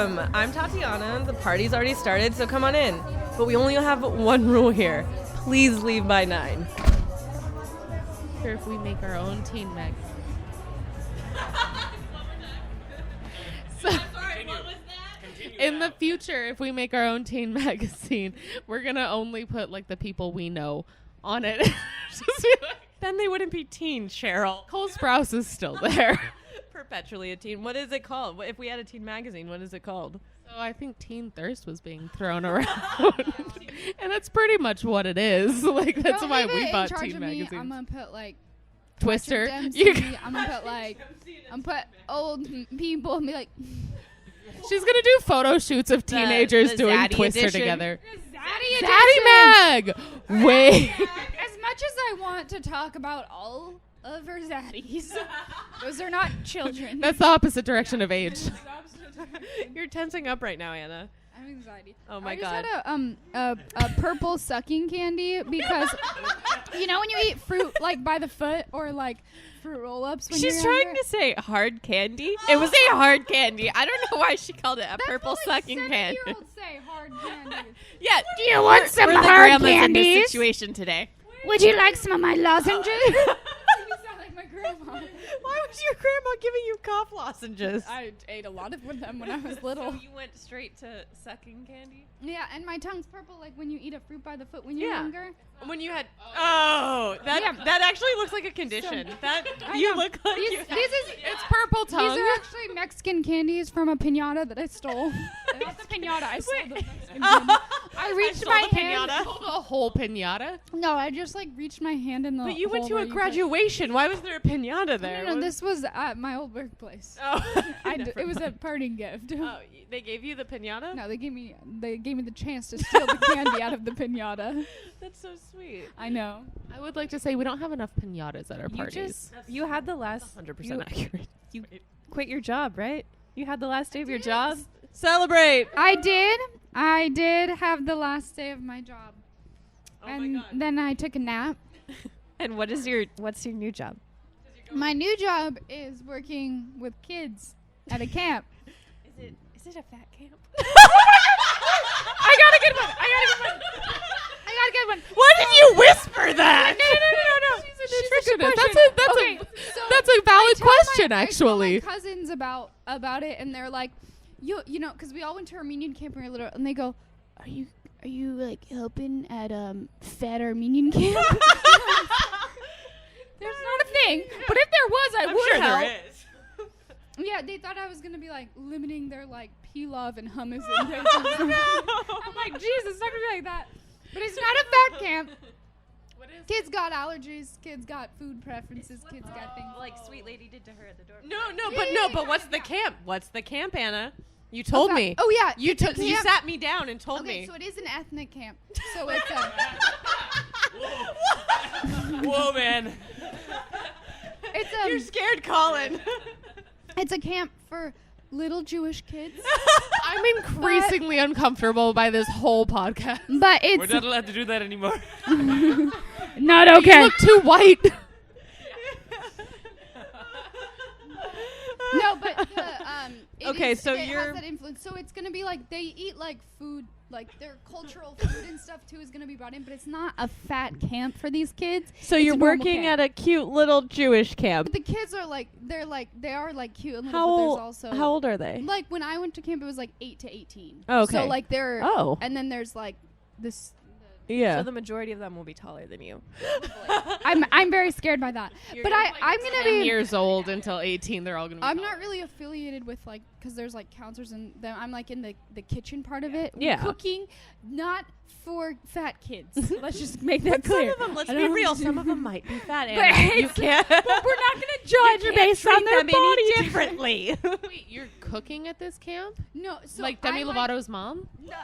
Welcome. I'm Tatiana. The party's already started, so come on in. But we only have one rule here. Please leave by 9. Or if we make our own teen mag. So, in the future, if we make our own teen magazine, we're going to only put like the people we know on it. Then they wouldn't be teen, Cheryl. Cole Sprouse is still there. Perpetually a teen. What is it called? If we had a teen magazine, what is it called? So I think Teen Thirst was being thrown around. And that's pretty much what it is. Like, that's why we bought teen magazines. I'm going to put like Twister. I'm going to put like, old people and be like. She's going to do photo shoots of teenagers doing Zaddy Twister edition. together. Zaddy Mag! Wait. As much as I want to talk about all of her zaddies, those are not children. That's the opposite direction of age. You're tensing up right now, Anna. I have anxiety. Oh my God. God. I just had a purple sucking candy because you know when you eat fruit like by the foot or like fruit roll-ups when She's you're trying younger? to say hard candy. It was a hard candy. I don't know why she called it a That's purple what, like, sucking candy. 7-year-olds say hard candy. Yeah. Do you want some we're the hard grandmas in this candies? situation today. Would you like some of my lozenges? You sound like my grandma. Why was your grandma giving you cough lozenges? I ate a lot of them when I was little. So you went straight to sucking candy? Yeah, and my tongue's purple like when you eat a fruit by the foot when you're younger. When you had that actually looks like a condition. You look like It's purple tongue. These are actually Mexican candies from a piñata that I stole. Not the piñata, I stole the Mexican candy. I reached my hand. The whole pinata. No, I just like reached my hand in the. But you went hole to where a you graduation. Why was there a piñata there? No, this was at my old workplace. Oh, It was a parting gift. Oh, they gave you the piñata? No, they gave me the chance to steal the candy out of the piñata. That's so sweet. I know. I would like to say we don't have enough pinatas at our parties. You had the last 100% accurate. You quit your job, right? You had the last day of your job. Celebrate. I did have the last day of my job. And my God. then I took a nap. And what's your new job? My new job is working with kids at a camp. Is it a fat camp? I got a good one. Why did you whisper that? No. She's a nutritionist. That's a valid question, actually. I told my cousins about it, and they're like, you know, because we all went to Armenian camp when we were little, and they go, are you like helping at fat Armenian camp? There's not a thing, but if there was, I would help. There is. Yeah, they thought I was gonna be like limiting their like pilaf and hummus and I'm like, Jesus, it's not gonna be like that. But it's not a fat camp. Kids got allergies. Kids got food preferences. Kids got things Like Sweet Lady did to her at the door. Yeah, But what's the camp? What's the camp, Anna? You told me. Oh yeah, You it's a you camp. sat me down and told Okay, me. so it is an ethnic camp. So it's Whoa, man. You're it's scared, Colin. it's a camp for little Jewish kids. I'm increasingly uncomfortable by this whole podcast. But it's We're not allowed to do that anymore. not You okay. look too white. No, but Okay, so it you're- has that influence. So it's gonna be like they eat like food, like their cultural food and stuff too is gonna be brought in, but it's not a fat camp for these kids. So It's you're a normal working camp. at a cute little Jewish camp. But the kids are like they are like cute and little, How but old? there's also How old are they? like when I went to camp it was like 8 to 18. Oh, okay. So like they're and then there's like this. Yeah. So the majority of them will be taller than you. I'm very scared by that. But I'm gonna 10 be. years old until 18. They're all going to be I'm taller. not really affiliated with like because there's like counselors and them. I'm like in the kitchen part of it. Yeah. Cooking, not for fat kids. Let's just make that clear. Some of them, let's I be don't- real, some of them might be fat. But Anna. You it's- can't. But we're not gonna judge based on their them body any differently. Wait, you're cooking at this camp? No, so Like Demi I Lovato's mom? No.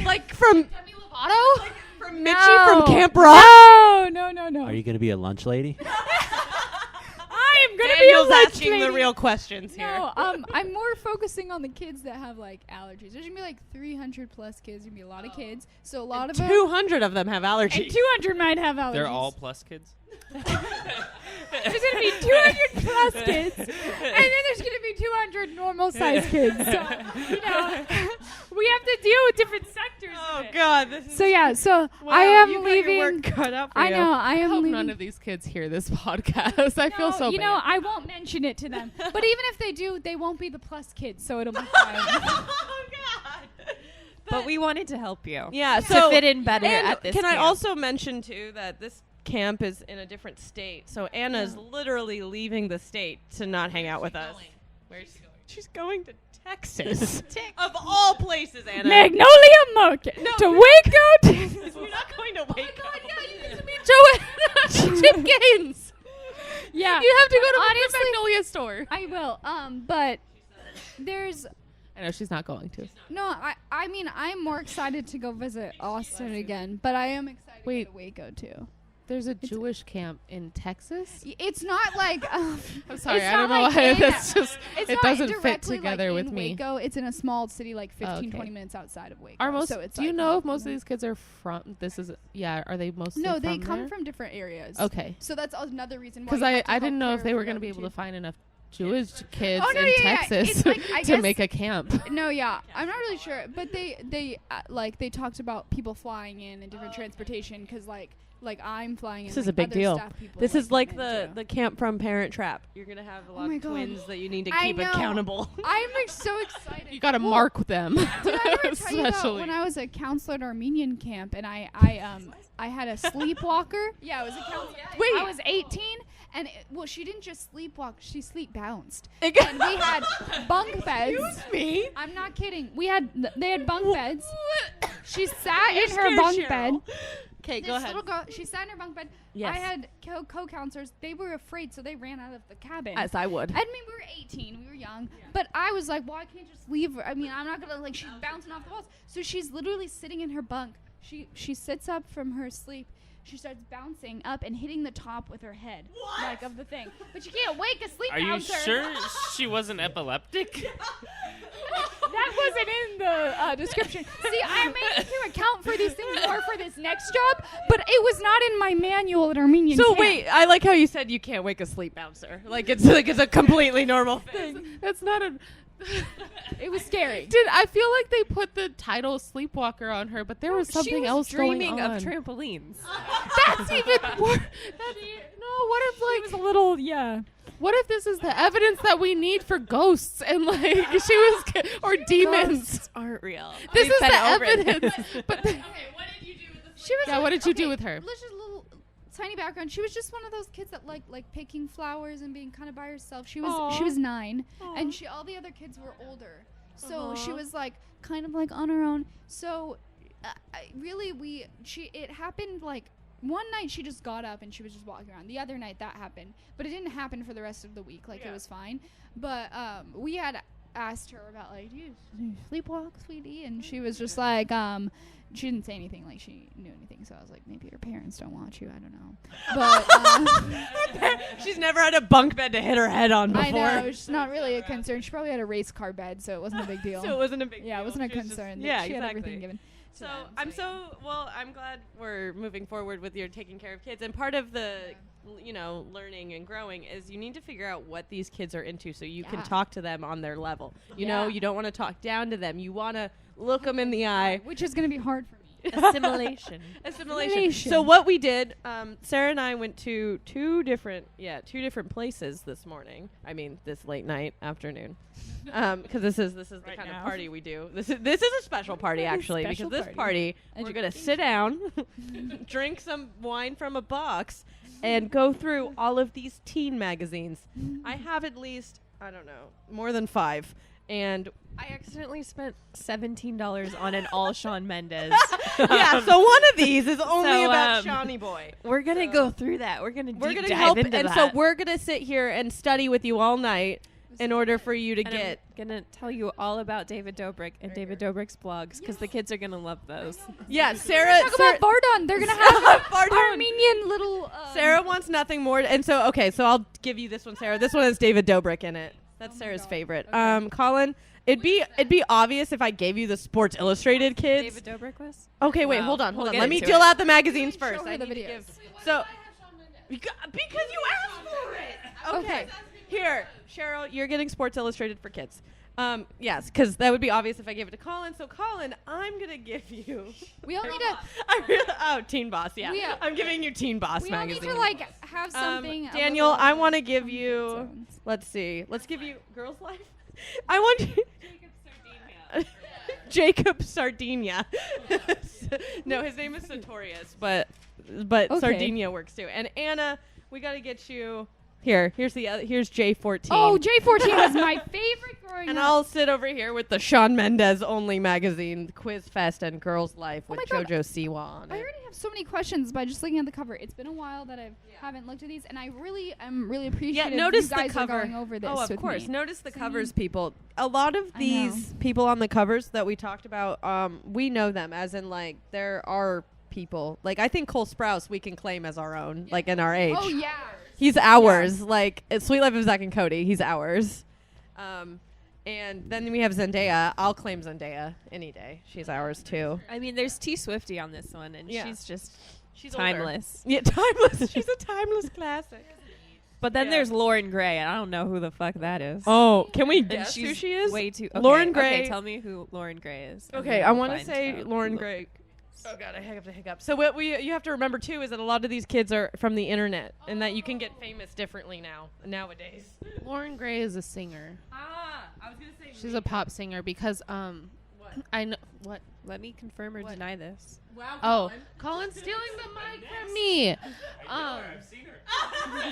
like from Demi Lovato? from Mitchie from Camp Rock. No. Are you going to be a lunch lady? I am gonna Daniel's lunch asking lady. the real questions here. No, I'm more focusing on the kids that have like allergies. There's gonna be like 300 plus kids. There's gonna be a lot of kids. So a lot of them. 200 of them have allergies. And 200 might have allergies. They're all plus kids. There's gonna be 200 plus kids, and then there's gonna be 200 normal sized kids. So, we have to deal with different sectors. Oh of it. God! This is So yeah, so wow, I am you got leaving. Your work cut out for I you. know I I am hope leaving. none of these kids hear this podcast. I feel so you bad. know, I won't mention it to them. But even if they do, they won't be the plus kids, so it'll be fine. Oh God! But we wanted to help you. Yeah, To so fit in better and at this Can I camp. also mention too that this camp is in a different state, so Anna's literally leaving the state to not hang out with us. Where's she going? She's going to Texas, of all places, Anna. Magnolia Market to Waco. You're not going to Waco. You get to meet Chip Gaines. Yeah, You have to go to the honestly, Magnolia store. I will. But there's I know she's not going to. no. I mean, I'm more excited to go visit Austin again, but I am excited Wait. to go to Waco too. There's a Jewish camp in Texas. It's not like I'm sorry, it's I don't not know like why in- that's just it's it not doesn't fit directly, together like, with in me. Waco. It's in a small city, like 15, Okay. 20 minutes outside of Waco. Are most so it's do you like, know if most of these kids are from are they mostly No, from they come there? from different areas. Okay. So that's another reason why. Because you have to I help didn't know if care they were for going to be them able to too. find enough Jewish kids Oh, no, in yeah, yeah. Texas It's like, I to guess- make a camp. No, yeah, I'm not really sure, but they talked about people flying in and different transportation because like I'm flying in. This is like, a big other deal. staff people, This is like come the in, too. camp from Parent Trap. You're gonna have a lot my of God. twins that you need to I keep know. accountable. I'm like so excited. You got to Well, mark them. Did I ever tell you about especially. when I was a counselor at Armenian camp and I had a sleepwalker? Yeah, I was a counselor. Wait. I was 18 and she didn't just sleepwalk, she sleep bounced. It And we had bunk beds. Excuse me. I'm not kidding. They had bunk beds. She sat You're in her scared, bunk Cheryl. bed. Okay, This go ahead. little girl, she sat in her bunk bed. Yes. I had co-counselors. They were afraid, so they ran out of the cabin. As I would. I mean, we were 18, we were young, but I was like, well, I can't just leave her. I mean, I'm not gonna she's bouncing off the walls. So she's literally sitting in her bunk. She sits up from her sleep. She starts bouncing up and hitting the top with her head, like of the thing. But you can't wake a sleep Are you bouncer. sure she wasn't epileptic? That wasn't in the description. See, I made to account for these things more for this next job, but it was not in my manual at Armenian So camp. wait, I like how you said you can't wake a sleep bouncer. Like it's a completely normal thing. That's not a. It was scary. I feel like they put the title Sleepwalker on her, but there was something she was else dreaming going on. of trampolines. That's even worse. No, what if It was a little, yeah. what if this is the evidence that we need for ghosts and she was or demons? Ghosts aren't real. This We've is been the over this. evidence. But She was Yeah, what did you do with her? Let's just a little tiny background. She was just one of those kids that like picking flowers and being kind of by herself. She was 9 and all the other kids were older. So she was like kind of like on her own. So it happened like one night she just got up and she was just walking around. The other night that happened, but it didn't happen for the rest of the week. Like it was fine. But we had asked her about like, do you sleepwalk, sweetie? And she was just like, she didn't say anything like she knew anything. So I was like, maybe her parents don't want you. I don't know. But She's never had a bunk bed to hit her head on before. I know it's not really a concern. She probably had a race car bed, so it wasn't a big deal. So it wasn't a big yeah, deal. it wasn't a She was just- concern. yeah, She had exactly. everything given. So I'm glad we're moving forward with your taking care of kids. And part of the, learning and growing is you need to figure out what these kids are into so you can Yeah. talk to them on their level. You Yeah. know, you don't want to talk down to them. You want to look them in the eye. Which is going to be hard for me. Assimilation. Assimilation. So what we did, Sarah and I went to two different places this morning. I mean, this late night, afternoon, because this is the Right kind now. of party we do. This is a special party actually, Special because this party. party we're gonna sit down, drink some wine from a box, and go through all of these teen magazines. I have at least more than 5, and. I accidentally spent $17 on an all Shawn Mendes. Yeah, so one of these is only So, about Shawnee Boy. We're gonna go through that. We're gonna We're deep gonna dive help, into and that. so we're gonna sit here and study with you all night in order for you to And get. I'm gonna tell you all about David Dobrik and David Dobrik's blogs because the kids are gonna love those. Yeah, Sarah. Talk about Vardon. They're gonna have Vardon. Armenian little. Sarah wants nothing more, and so so I'll give you this one, Sarah. This one has David Dobrik in it. That's Sarah's favorite. Okay. Colin, it'd be obvious if I gave you the Sports Illustrated kids. David Dobrik was. Okay, wait, Wow. hold on. We'll Let get me into deal it. out the magazines Show first. her I the need to videos. give- So, because you asked for it. Okay. Okay. Here, Cheryl, you're getting Sports Illustrated for kids. Yes, because that would be obvious if I gave it to Colin. So, Colin, I'm gonna give you. We all need to. Teen Boss. Yeah, We, I'm giving you Teen Boss We all need magazine. to like have something. a Daniel, little I want to give you. zones. Let's see. Let's give you Girls Life. I want you. Jacob Sardinia. No, his name is Sartorius, but Okay. Sardinia works too. And Anna, we got to get you. Here's the other. Here's J14. Oh, J14 was my favorite growing And up. I'll sit over here with the Shawn Mendes only magazine, Quiz Fest and Girls Life with my God. JoJo Siwa on I it. already have so many questions by just looking at the cover. It's been a while that I haven't looked at these, and I really am really appreciative. notice you the guys cover. are going over this Oh, of with course. me. Notice the So covers, people. A lot of I these people on the covers that we talked about, we know them as in like there are people. Like I think Cole Sprouse we can claim as our own, like in our age. Oh yeah. He's ours. Like it's Sweet Life of Zac and Cody. He's ours. And then we have Zendaya. I'll claim Zendaya any day. She's ours too. I mean, there's T Swifty on this one, and Yeah. she's just She's older. timeless. Yeah, timeless. She's a timeless classic. But then Yeah. there's Lauren Gray, and I don't know who the fuck that is. Oh, can we And guess who she's she is? Way too. Okay, Lauren Gray. Okay, tell me who Lauren Gray is. and Okay, then I we'll want to find say out. Lauren Look. Gray. Oh god, I have to hiccup. So what you have to remember too is that a lot of these kids are from the internet, and that you can get famous differently nowadays. Lauren Gray is a singer. Ah, I was gonna say She's a pop singer because I know what. Let me confirm or deny this. Wow. Oh, Colin's stealing the mic from me. I've seen her.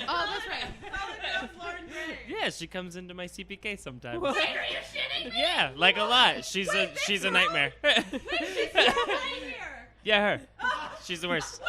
Oh, that's right. Yeah, she comes into my CPK sometimes. Are you shitting? Yeah, like a lot. She's a nightmare. Yeah, her. She's the worst.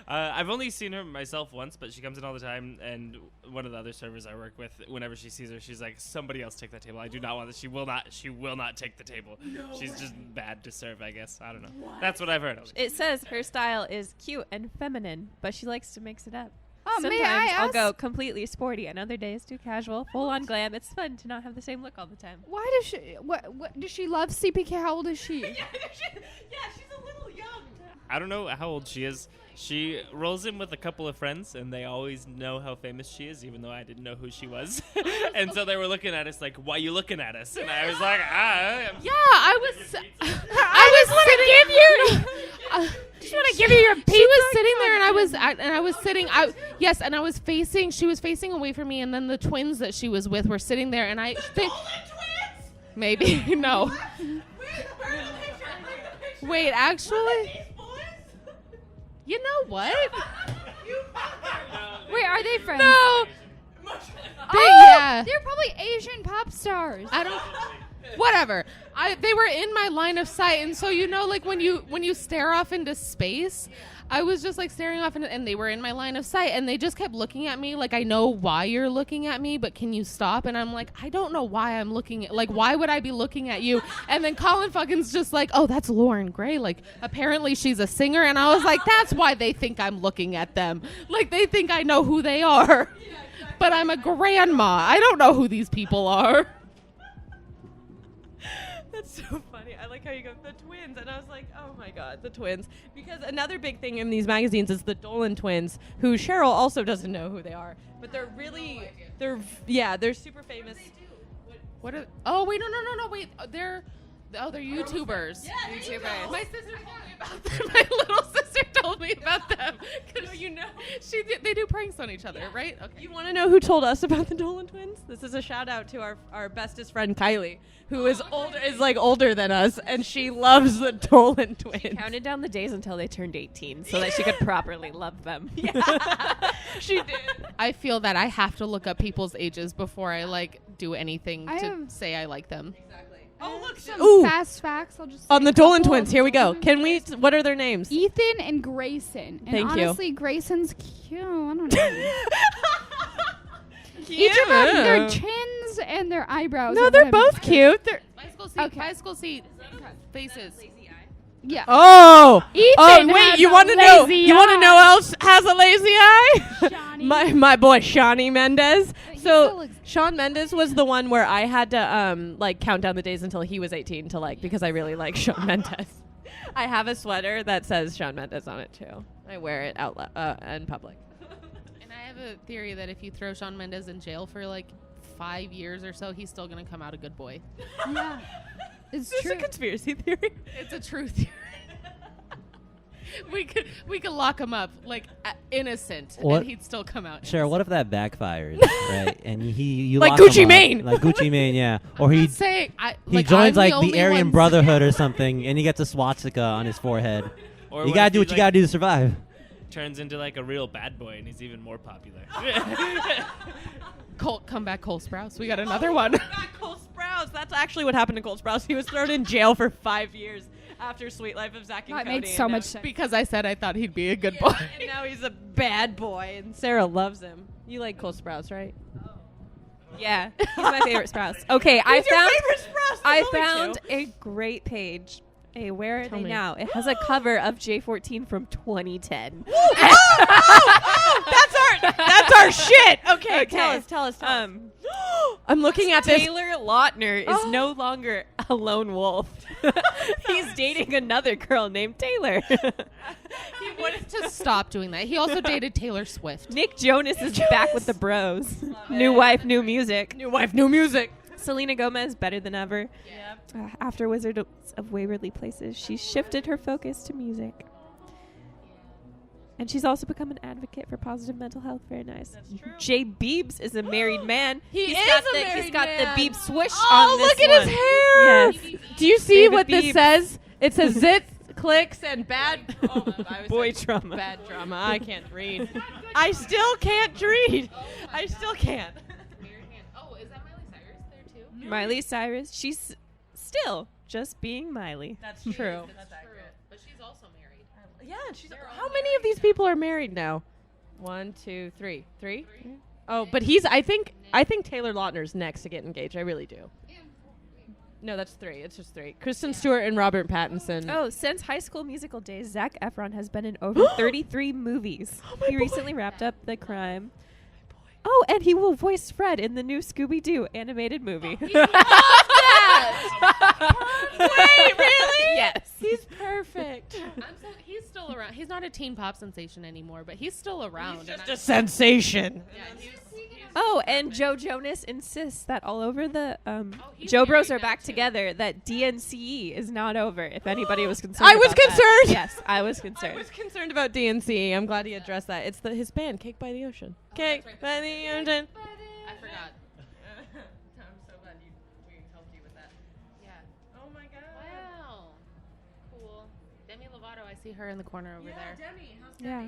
I've only seen her myself once, but she comes in all the time, and one of the other servers I work with, whenever she sees her, she's like, somebody else take that table. I do not want this. She will not take the table. She's just bad to serve, I guess. I don't know. That's what I've heard. It says her style is cute and feminine, but she likes to mix it up. May Sometimes I I'll ask- go completely sporty, and other days too casual, full on glam. It's fun to not have the same look all the time. Why does she? What does she love CPK? How old is she? Yeah, she's a little young. I don't know how old she is. She rolls in with a couple of friends, and they always know how famous she is, even though I didn't know who she was. And so they were looking at us like, why are you looking at us? And I was like, Yeah, I was just want to give you your pizza. She was sitting there, and I was facing. She was facing away from me, and then the twins that she was with were sitting there, and maybe no. Wait, actually, you know what? Wait, are they friends? No. Oh, they're probably Asian pop stars. I don't. Whatever. They were in my line of sight, and so like when you stare off into space, I was just like staring off, and they were in my line of sight, and they just kept looking at me like, I know why you're looking at me, but can you stop? And I'm like, I don't know why I'm looking at, like, why would I be looking at you? And then Colin fucking's just like, oh, that's Lauren Gray. Like, apparently she's a singer, and I was like, that's why they think I'm looking at them. Like, they think I know who they are. But I'm a grandma. I don't know who these people are. That's so funny. I like how you go, the twins. And I was like, oh my God, the twins. Because another big thing in these magazines is the Dolan Twins, who Cheryl also doesn't know who they are. But they're really, they're super famous. What are, oh, wait, no, wait. They're YouTubers. Yeah, YouTubers. My sister told me about them. My little sister told me about them. Because they do pranks on each other, right? Okay. You want to know who told us about the Dolan Twins? This is a shout out to our bestest friend Kylie, who is older than us, and she loves the Dolan Twins. Counted down the days until they turned 18 so that she could properly love them. Yeah, she did. I feel that I have to look up people's ages before I do anything I to have- say I like them. Exactly. Oh, look. Some Ooh. fast facts. I'll just On say the a Dolan couple. twins. Here we go. Can we? What are their names? Ethan and Grayson. And Thank you. honestly, Grayson's cute. I don't know. Each of them, their chins and their eyebrows. No, are they're what both I'm- cute. They're Bicycle seat. Okay. Bicycle seat. Faces. Yeah. oh. Ethan wait. has You a want to know? lazy You want to know who else has a lazy eye? Shawnee. my boy Shawnee Mendez. But he So still looks- Shawn Mendes was the one where I had to like count down the days until he was 18 to like because I really like Shawn Mendes. I have a sweater that says Shawn Mendes on it too. I wear it out in public. And I have a theory that if you throw Shawn Mendes in jail for like 5 years or so, he's still gonna come out a good boy. Yeah. It's Is this true. a conspiracy theory? It's a true theory. we could lock him up like innocent, What- and he'd still come out. Sure, what if that backfires, right? And you Like lock him Gucci up, Mane. like Gucci Mane, yeah. Or he Say he like, joins I'm like only the Aryan one- Brotherhood or something, and he gets a swastika on his forehead. Or You what gotta if do he, what you gotta do to survive. Turns into like a real bad boy and he's even more popular. Come back, Cole Sprouse. We got another one. Cole Sprouse. That's actually what happened to Cole Sprouse. He was thrown in jail for 5 years after Sweet Life of Zac and That Cody. made so and much now- sense. Because I said I thought he'd be a good boy. And now he's a bad boy, and Sarah loves him. You like Cole Sprouse, right? Yeah, he's my favorite Sprouse. Okay, I Who's your found favorite Sprouse? I There's only found two. a great page. Hey, where are Tell they me. now? It has a cover of J14 from 2010. That's our shit. Okay, tell us. I'm looking at this. Taylor Lautner is no longer a lone wolf. He's dating another girl named Taylor. He wanted to stop doing that. He also dated Taylor Swift. Nick Jonas is back with the bros. New wife, new music. New wife, new music. Selena Gomez better than ever. After Wizards of Waverly Places, she's shifted her focus to music. And she's also become an advocate for positive mental health. Very nice. That's true. Jay Biebs is a married man. He's He's got the Bieb swoosh Oh, on this look at his one. hair. Yes. Do you see David what this Biebs. says? It says zits, clicks, and bad Boy trauma. Bad drama. I can't read. I still can't read. I still can't. Oh, is that Miley Cyrus there too? Miley Cyrus. She's still just being Miley. That's true. That's accurate. But she's also married. Yeah, she's. How many of these people are married now? 1, 2, 3. 3? Oh, but he's. I think Taylor Lautner's next to get engaged. I really do. No, that's 3. It's just 3. Kristen Stewart and Robert Pattinson. Oh, since High School Musical days, Zac Efron has been in over 33 movies. He recently wrapped up The Crime. Oh, and he will voice Fred in the new Scooby-Doo animated movie. Wait, really? Yes. He's perfect. He's still around. He's not a teen pop sensation anymore, but he's still around. Just a sensation. Oh, and Joe Jonas insists that all over the he's Joe Bros married are now, back too. together, that DNCE is not over. If anybody was concerned, I was about that. concerned. Yes, I was I concerned. was concerned about DNC. I'm glad he addressed that. It's his band, Cake by the Ocean. Cake right, by the Ocean. I forgot. I'm so glad we helped you with that. Yeah. Oh my god. Wow. Cool. Demi Lovato, I see her in the corner over there. Demi. How's Yeah.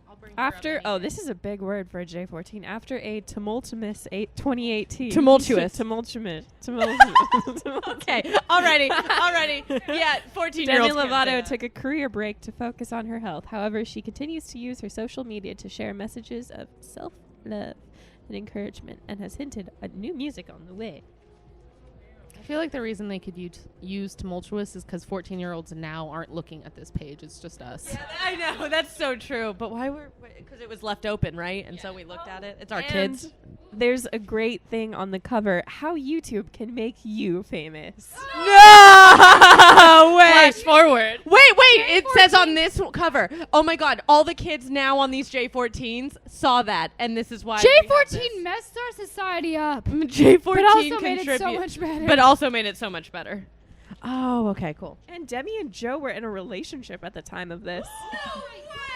I'll bring her up After anytime. this is a big word for a J14. After a tumultuous 2018. Tumultuous. Tumultuous. Okay. Alrighty. Yeah, 14-year-olds. Demi can't say Lovato that. took a career break to focus on her health. However, she continues to use her social media to share messages of self-love and encouragement, and has hinted at new music on the way. I feel like the reason they could use tumultuous is because 14-year-olds now aren't looking at this page. It's just us. Yeah, I know. That's so true. But why were? Because it was left open, right? And so we looked at it. It's our kids. There's a great thing on the cover: how YouTube can make you famous. No way. Flash forward. Wait. It says on this cover. Oh my God! All the kids now on these J14s saw that, and this is why we have this. J14 messed our society up. J14 But also made it so contribute- much better. But also made it so much better. Oh, okay, cool. And Demi and Joe were in a relationship at the time of this. Oh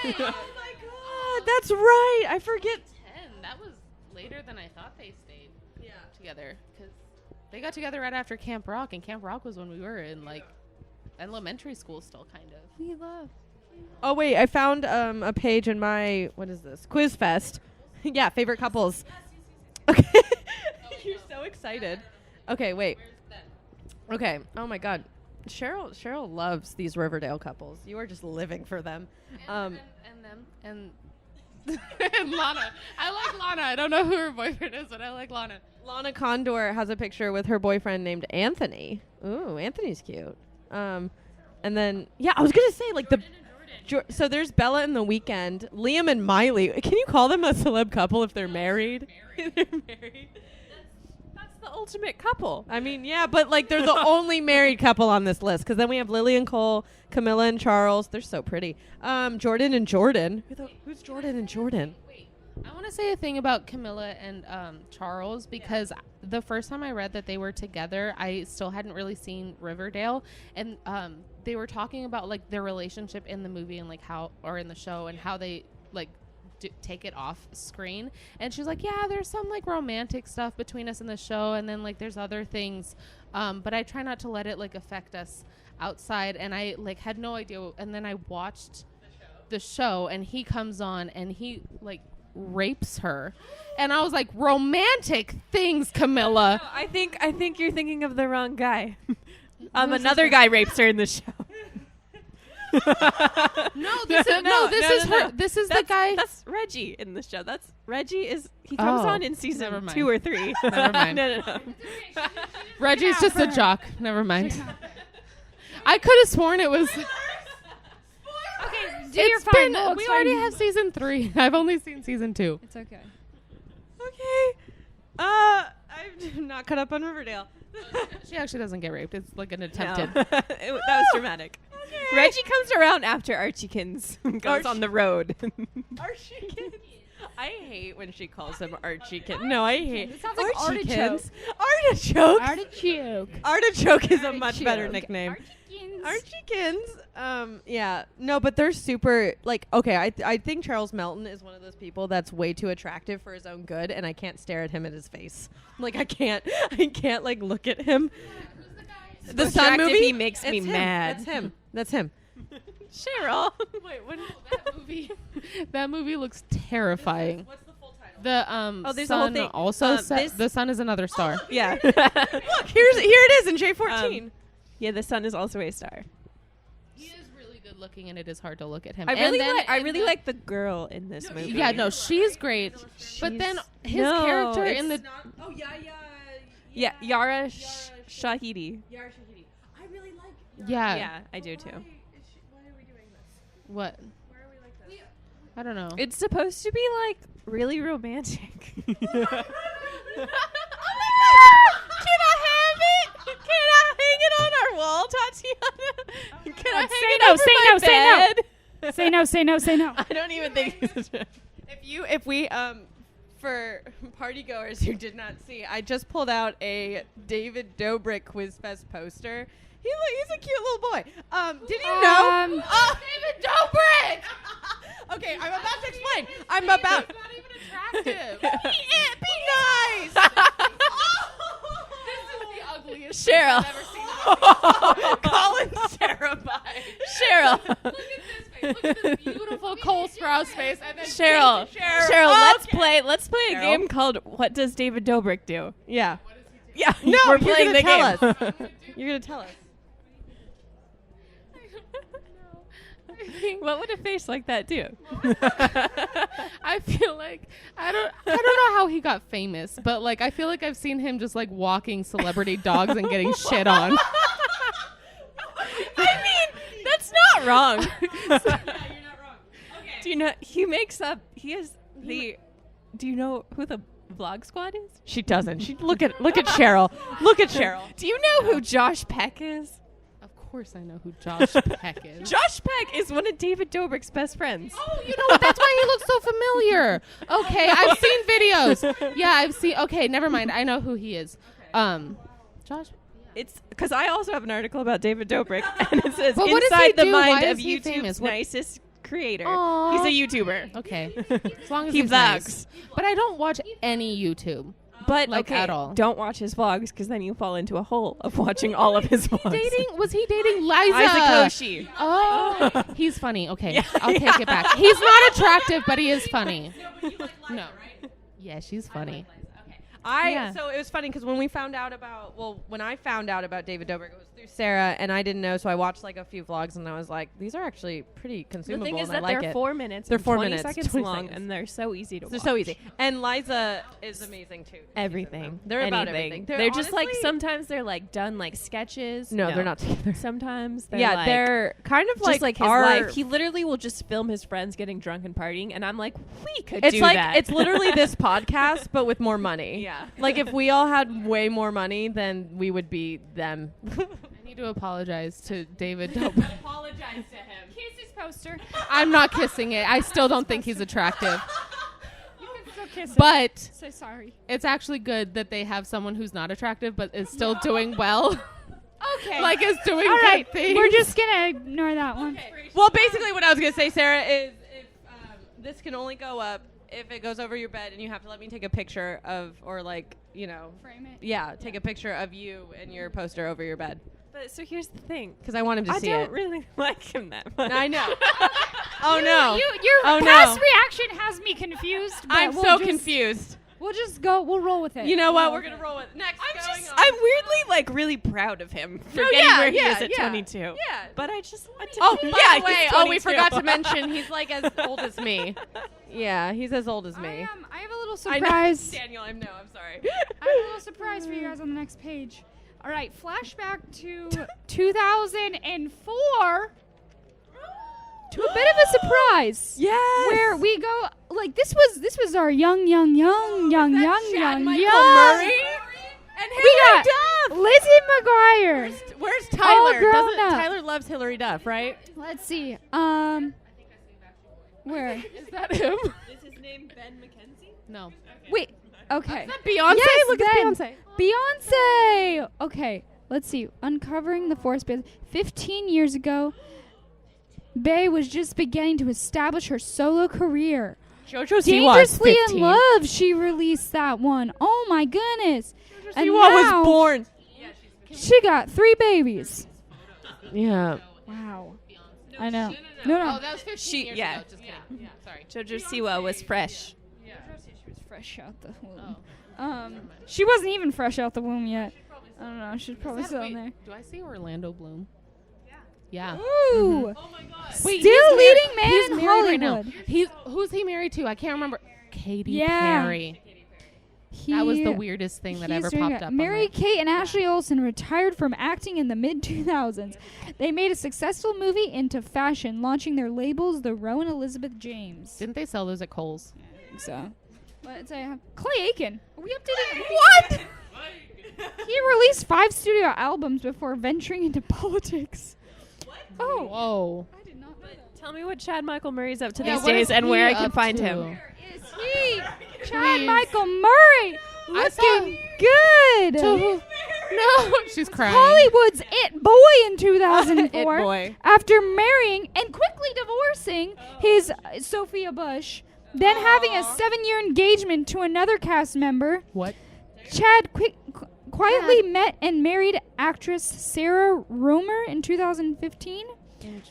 my God, that's right. I forget. 10. That was later than I thought they stayed together. Because they got together right after Camp Rock, and Camp Rock was when we were in, like, elementary school still, kind of. We love. Oh wait, I found a page in my what is this? Quiz Fest. Yeah, favorite couples. Okay. You're so excited. Okay, wait. Okay. Oh my God. Cheryl loves these Riverdale couples. You are just living for them. And Lana. I like Lana. I don't know who her boyfriend is, but I like Lana. Lana Condor has a picture with her boyfriend named Anthony. Ooh, Anthony's cute. And then I was gonna say like so there's Bella and The Weeknd, Liam and Miley. Can you call them a celeb couple if they're married? They're married. That's the ultimate couple. I mean, yeah, but like they're the only married couple on this list because then we have Lily and Cole, Camilla and Charles. They're so pretty. Jordan and Jordan. Who's Jordan and Jordan? I want to say a thing about Camilla and Charles because the first time I read that they were together, I still hadn't really seen Riverdale, and they were talking about like their relationship in the movie and like how, or in the show, and how they like take it off screen. And she's like, yeah, there's some like romantic stuff between us in the show, and then like there's other things, but I try not to let it like affect us outside. And I like had no idea, and then I watched the show, and he comes on and he like rapes her, and I was like, romantic things, Camilla. No, I think you're thinking of the wrong guy. Another guy rapes her in the show. This is the guy. That's Reggie in the show. He comes on in season 2 or 3. Never mind. No. Reggie's just a jock. Never mind. I could have sworn it was. Okay, you're fine. No, we already have season 3. I've only seen season 2. It's okay. Okay. I'm not caught up on Riverdale. She actually doesn't get raped. It's like an attempted. No. That was dramatic. Okay. Reggie comes around after Archiekins goes on the road. Archiekins. I hate when she calls him Archiekins. No, I hate. It sounds like Artichokes. Artichoke. Artichoke. Artichoke is a much better nickname. Archiekins. Archiekins. Yeah. No, but they're super, like, okay, I think Charles Melton is one of those people that's way too attractive for his own good, and I can't stare at him in his face. Like, I can't, like, look at him. The Sun movie? He makes me mad. That's him. Cheryl. Wait, that movie looks terrifying. What's the full title? There's a whole Sun thing. also the Sun is another star. Yeah. Look, here it is in J14. Yeah, the Sun is also a star. He is really good looking, and it is hard to look at him. I really like the girl in this movie. Yeah, no, she's great. But then his character in the Yeah, Yara Shahidi. Yara Shahidi. I really like Yeah, I do too. Why are we doing this? What? Why are we like this? I don't know. It's supposed to be like really romantic. Can I have it? Can I hang it on our wall, Tatiana? Can I hang it over my bed? Say no. I don't even think. If we for party goers who did not see, I just pulled out a David Dobrik Quiz Fest poster. He's a cute little boy. Did you know? David Dobrik! Okay, I'm about to explain. I'm about. He's not even attractive. Be nice. This is the ugliest Cheryl. I've ever seen. Colin's terrified. Cheryl. Look at this face. Look at this beautiful Cole Sprouse face. And then Cheryl. Cheryl. Let's play a game called What Does David Dobrik Do? Yeah. What does he do? Yeah. No, we're you're playing gonna the tell game. us. You're gonna tell us. What would a face like that do? I feel like I don't know how he got famous, but like I feel like I've seen him just like walking celebrity dogs and getting shit on. I mean, that's not wrong. Yeah, you're not wrong. Okay. Do you know do you know who the Vlog Squad is? She doesn't. Look at Cheryl. Look at Cheryl. Do you know who Josh Peck is? Of course I know who Josh Peck is. Josh Peck is one of David Dobrik's best friends. Oh, you know what? That's why he looks so familiar. Okay, I've seen videos. Yeah, I've seen. Okay, never mind. I know who he is. Josh. It's because I also have an article about David Dobrik, and it says But what does he inside the do? mind Why of is he YouTube's famous? What- nicest creator. Aw. He's a YouTuber. Okay, as long as He he's vlogs. nice. But I don't watch any YouTube. But Like, okay, at all. don't watch his vlogs because then you fall into a hole of watching all of his vlogs. Was he dating Liza? Isaac Koshi. Oh, he's funny. Okay, Yeah. I'll take it back. He's not attractive, but he is funny. No, but you like Liza, No. right? Yeah, she's funny. So it was funny because when I found out about David Dobrik, it was through Sarah, and I didn't know, so I watched like a few vlogs, and I was like, these are actually pretty consumable. The thing is and that I like they're it. 4 minutes. They're and 4 20 minutes, seconds 20 long, seconds. and they're so easy to watch. They're so easy. And Liza is amazing too. Everything. They're about Anything. everything. They're just like honestly- sometimes they're like done like sketches. No, they're not together. Sometimes they're Yeah, like, they're kind of just like his our life. He literally will just film his friends getting drunk and partying, and I'm like, we could It's do like that. it's literally this podcast, but with more money. Yeah. Like if we all had way more money, then we would be them. I need to apologize to David Dobrik. Apologize to him. Kiss his poster. I'm not kissing it. I still don't think he's attractive. You can still kiss it. But Say sorry. it's actually good that they have someone who's not attractive but is still doing well. Okay. Like is doing all good right. things. We're just gonna ignore that one. Well, basically, what I was gonna say, Sarah, is if this can only go up if it goes over your bed, and you have to let me take a picture of, or like, Frame it. yeah, take a picture of you and your poster over your bed, But so here's the thing. because I want him to I see don't it. really like him that much. I know. Oh no. Your Oh, no. past reaction has me confused. But I'm we'll so just- confused. We'll just go. We'll roll with it. You know what? We'll We're roll gonna roll with next. I'm weirdly like really proud of him for No, getting yeah, where he yeah, is at yeah. 22. Yeah. But I just want to. Oh, by yeah, the way, he's oh, we 22. forgot to mention he's like as old as me. Yeah, he's as old as me. I have a little I know. surprise. Daniel, I'm sorry. I have a little surprise for you guys on the next page. All right, flashback to 2004. To a bit of a surprise. Yes. Where we go like this was our young. Chad young. Michael Murray and We got Duff. Lizzie McGuire. Where's All Tyler? grown up. Tyler loves Hillary Duff, right? Let's see. Where? Is that him? Is his name Ben McKenzie? No. Wait. Okay. Beyonce? Yes, Look at Ben. Beyonce. Beyonce. Okay. Let's see. Uncovering the force. 15 years ago, Bey was just beginning to establish her solo career. JoJo Siwa is Dangerously 15. in Love. She released that one. Oh my goodness. And Siwa now was born. she got 3 babies. Yeah. Wow. I know. No. Oh, that was 15 years yeah. ago. Just kidding. Yeah. Sorry. Jojo Siwa was fresh. She was fresh out the womb. She wasn't even fresh out the womb yet. I don't know. She's probably still in there. Do I see Orlando Bloom? Yeah. Ooh. Oh my God. Still Wait, he's leading man he's in married right now. Hollywood. Who's he married to? I can't remember. Katy Yeah. Perry. That was the weirdest thing that He's ever doing popped it. up. Mary Kate and Ashley Olsen retired from acting in the mid-2000s. They made a successful movie into fashion, launching their labels, the Roe and Elizabeth James. Didn't they sell those at Kohl's? I think so. Let's say Clay Aiken. Are we updating? What? He released 5 studio albums before venturing into politics. Oh. Whoa. I did not know that. Tell me what Chad Michael Murray's up to Yeah, these what days is and where he I can up find to? him. Where is he? Chad Please. Michael Murray. I saw Looking good. No, she's crying. Hollywood's it boy in 2004. It boy. After marrying and quickly divorcing his Sophia Bush, then having a 7-year engagement to another cast member, What? Chad quietly met and married actress Sarah Romer in 2015.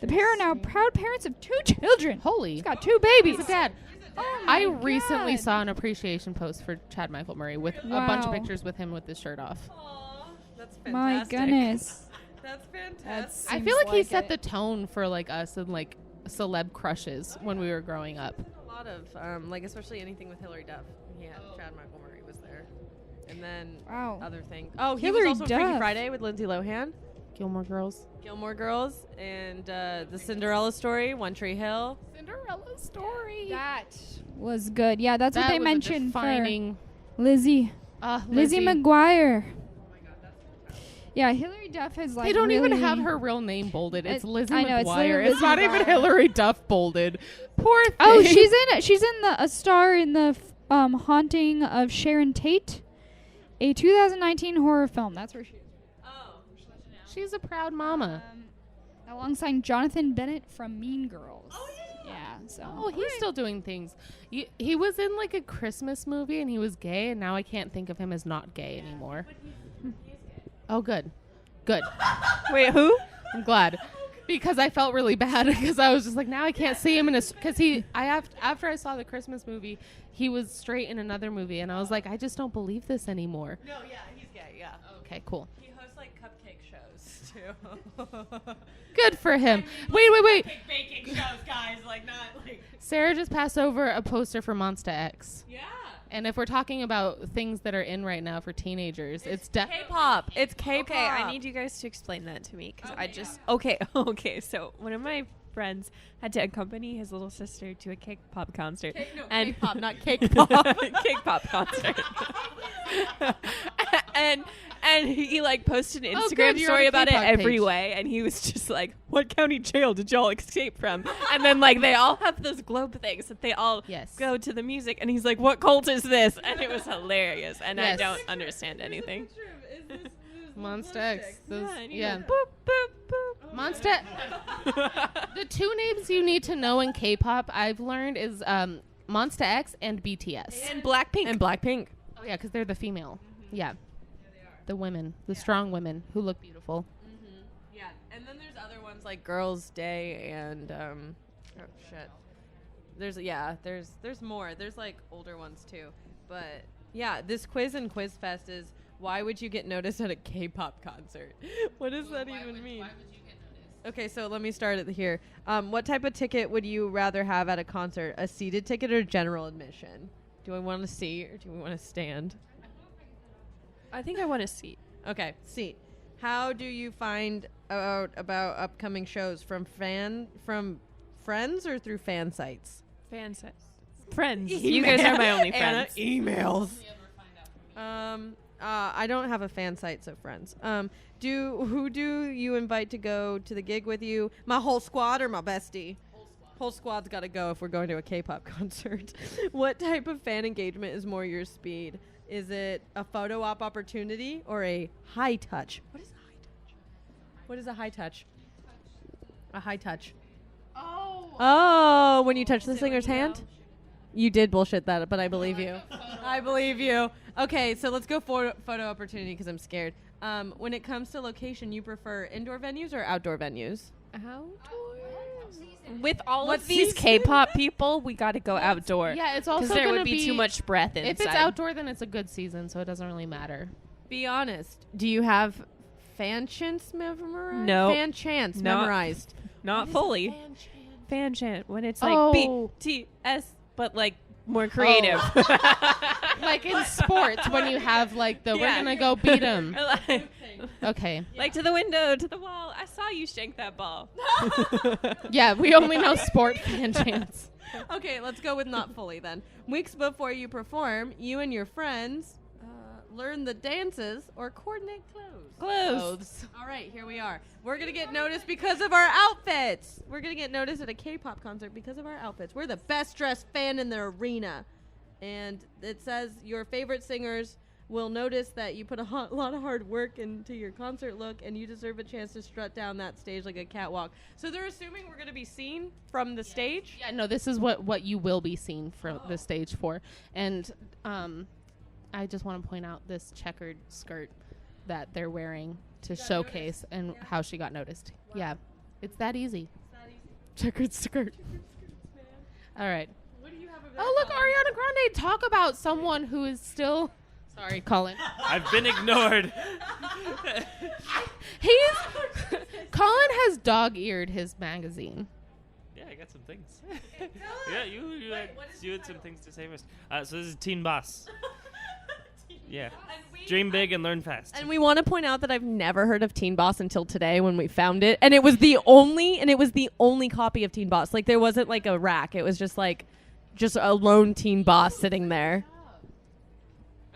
The pair are now proud parents of 2 children. Holy. He's got 2 babies. He's a dad. Oh my I recently God. saw an appreciation post for Chad Michael Murray with a bunch of Wow. pictures with him with his shirt off. That's My goodness. That's fantastic. I feel like he set the tone for like us and like celeb crushes when we were growing up. A lot of like especially anything with Hillary Duff. Yeah, Chad Michael Murray was there, and then Wow. other things. Oh, he Hillary was also in Freaky Duff. Friday with Lindsay Lohan, Gilmore Girls. Gilmore Girls, and the Cinderella Story, One Tree Hill. Cinderella story. That was good. Yeah, that's what That they was mentioned defining. for Lizzie. Lizzie Lizzie. McGuire. Yeah, Hillary Duff has like. They don't even really- have her real name bolded. It's Lizzie I know, it's McGuire. literally It's, Lizzie not even McGuire. Hillary Duff bolded. Poor thing. Oh, she's in a star in the Haunting of Sharon Tate, a 2019 horror film. That's where she is. She's a proud mama. Alongside Jonathan Bennett from Mean Girls. Yeah. So. Oh, he's still doing things. He was in like a Christmas movie and he was gay, and now I can't think of him as not gay anymore. Oh, good. Good. Wait, who? I'm glad. because I felt really bad because I was just like, now I can't see him after I saw the Christmas movie, he was straight in another movie, and I was like, I just don't believe this anymore. No, yeah, he's gay. Yeah. Okay, cool. He hosts like cupcake shows too. Good for him. Wait. Cupcake baking shows, guys. Like not like. Sarah just passed over a poster for Monsta X. Yeah. And if we're talking about things that are in right now for teenagers, it's definitely K-pop. It's K-pop. Okay, I need you guys to explain that to me because I just okay. So one of my friends had to accompany his little sister to a K-pop concert, and K-pop, not cake pop. K-pop concert. and he like posted an Instagram good, you're on story a about it K-pop every page. way, and he was just like, "What county jail did y'all escape from?" And then like they all have those globe things that they all Yes. go to the music, and he's like, "What cult is this?" And it was hilarious, and I Yes. don't understand anything. Monsta X. Those, and he's yeah. like, boop boop boop. Monsta. The two names you need to know in K-pop, I've learned, is Monsta X and BTS. And Blackpink. And Blackpink. Oh yeah, because they're the female. Yeah. The women, the strong women who look beautiful. Yeah, and then there's other ones like Girls' Day and There's more. There's like older ones too. But yeah, this quiz and quiz fest is why would you get noticed at a K-pop concert? What does that even mean? Why would you get noticed? Okay, so let me start it here. What type of ticket would you rather have at a concert? A seated ticket or general admission? Do I want to seat or do we want to stand? I think I want a seat. Okay, seat. How do you find out about upcoming shows from friends or through fan sites? Fan sites. Friends. You guys are my only Anna, friends. emails. I don't have a fan site, so friends. Who do you invite to go to the gig with you? My whole squad or my bestie? Whole squad's got to go if we're going to a K-pop concert. What type of fan engagement is more your speed? Is it a photo op opportunity or a high touch? What is a high touch? What is a high touch? A high touch. Oh, when you touch the singer's hand? You did bullshit that, but I believe you. I believe you. Okay, so let's go for photo opportunity because I'm scared. When it comes to location, you prefer indoor venues or outdoor venues? With all What of these season? K-pop people, we got to go outdoor. Yeah, it's Because also there gonna would be too much breath inside. If it's outdoor, then it's a good season, so it doesn't really matter. Be honest. Do you have fan chants memorized? No. Fan chants No. memorized. Not fully. Fan chant when it's like Oh. BTS, but like more creative. Like in sports, when you have like we're Yeah. gonna go beat them. like, Okay. like to the window, to the wall. I saw you shank that ball. Yeah, we only know sport fan chants. Okay, let's go with not fully then. Weeks before you perform, you and your friends learn the dances or coordinate clothes. All right, here we are. We're going to get noticed because of our outfits. We're going to get noticed at a K-pop concert because of our outfits. We're the best dressed fan in the arena. And it says your favorite singers will notice that you put a lot of hard work into your concert look and you deserve a chance to strut down that stage like a catwalk. So they're assuming we're going to be seen from the stage? Yeah, no, this is what you will be seen from the stage for. And I just want to point out this checkered skirt that they're wearing to showcase and how she got noticed. Wow. Yeah, it's that easy. Checkered skirt. All right. What do you have Oh, look, Ariana Grande. Talk about someone who is still... Sorry, Colin. I've been ignored. Colin has dog-eared his magazine. Yeah, I got some things. Yeah, you had some things to say first. So this is Teen Boss. Yeah. Dream big and learn fast. And we want to point out that I've never heard of Teen Boss until today when we found it, and it was the only copy of Teen Boss. Like there wasn't like a rack; it was just a lone Teen Boss sitting there.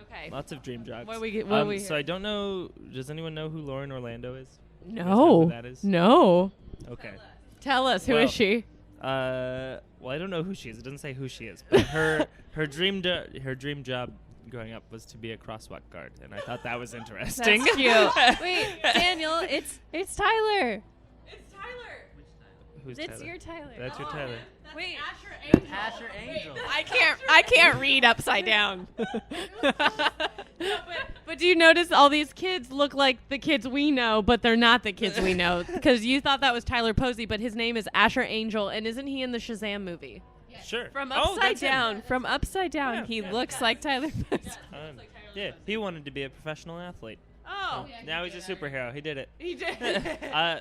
Okay. Lots of dream jobs. What do we so I don't know. Does anyone know who Lauren Orlando is? You guys know No. who that is? No. Okay. Tell us who Well, is she? Well, I don't know who she is. It doesn't say who she is. But her dream job growing up was to be a crosswalk guard, and I thought that was interesting. That's cute. Wait, Daniel, it's Tyler. It's Tyler. Who's It's Tyler? your Tyler. That's your Tyler. Wait, Asher Angel. I can't read upside down. But do you notice all these kids look like the kids we know, but they're not the kids we know? Because you thought that was Tyler Posey, but his name is Asher Angel, and isn't he in the Shazam movie? Sure. From Oh, Upside that's him. Down. From Upside Down, Yeah, he yeah. looks like Tyler Posey. Yeah, he wanted to be a professional athlete. Oh, Now he's a superhero. He did it. he did.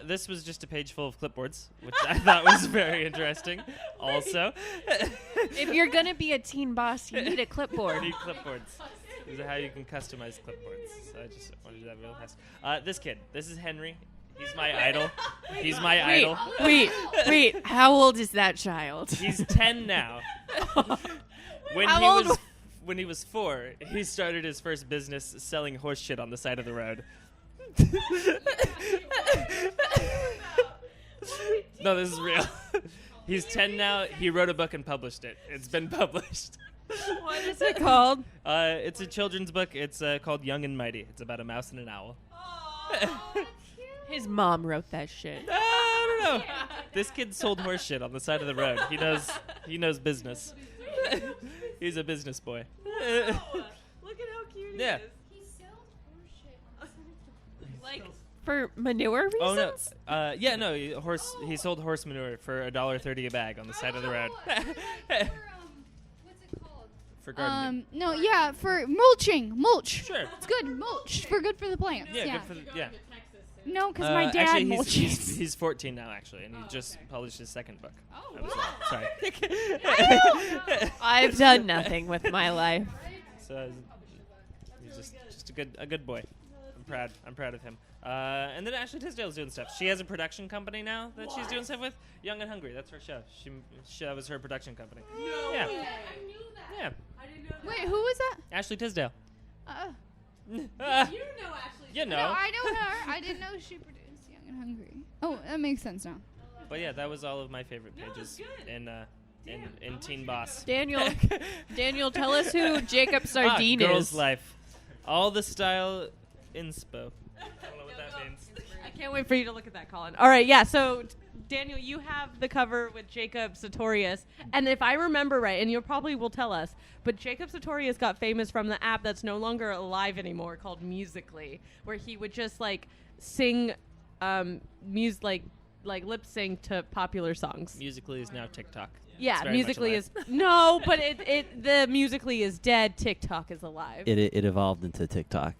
This was just a page full of clipboards, which I thought was very interesting. Also, If you're gonna be a teen boss, you need a clipboard. need clipboards. This is how you can customize clipboards. So I just want to do that real fast. This kid, this is Henry. He's my idol. He's my idol. Wait. How old is that child? He's 10 now. When How he old was when he was 4, he started his first business selling horse shit on the side of the road. No, this is real. He's 10 now. He wrote a book and published it. It's been published. What is it called? It's a children's book. It's called Young and Mighty. It's about a mouse and an owl. His mom wrote that shit. I don't know. This kid sold horse shit on the side of the road. He knows business. He's a business boy. Look at how cute Yeah. He sells horseshit. Like for manure reasons? Oh no. Yeah, no. He sold horse manure for $1.30 a bag on the side of the road. What's it called? For gardening. No, yeah, for mulch. Sure. It's good mulch good for the plants. Yeah, good for the, yeah. No, because my dad actually, mulches. he's 14 now, actually, and he just published his second book. Oh, I was wrong. Sorry. I've done nothing with my life. So he's just a good boy. I'm proud of him. And then Ashley Tisdale's doing stuff. She has a production company now that she's doing stuff with. Young and Hungry. That's her show. That was her production company. No Yeah. way. Yeah. Wait, who was that? Ashley Tisdale. You know Ashley. You know. No, I know her. I didn't know she produced Young and Hungry. Oh, that makes sense now. But yeah, that was all of my favorite pages in Teen Boss. Daniel, tell us who Jacob Sardine Girl's is. Life. All the style inspo. I don't know what that means. I can't wait for you to look at that, Colin. All right, yeah. So, Daniel, you have the cover with Jacob Sartorius, and if I remember right, and you probably will tell us, but Jacob Sartorius got famous from the app that's no longer alive anymore called Musical.ly, where he would just like sing, like lip sync to popular songs. Musical.ly is now TikTok. Yeah, It's very much Musical.ly alive. is no, but the Musical.ly is dead. TikTok is alive. It evolved into TikTok.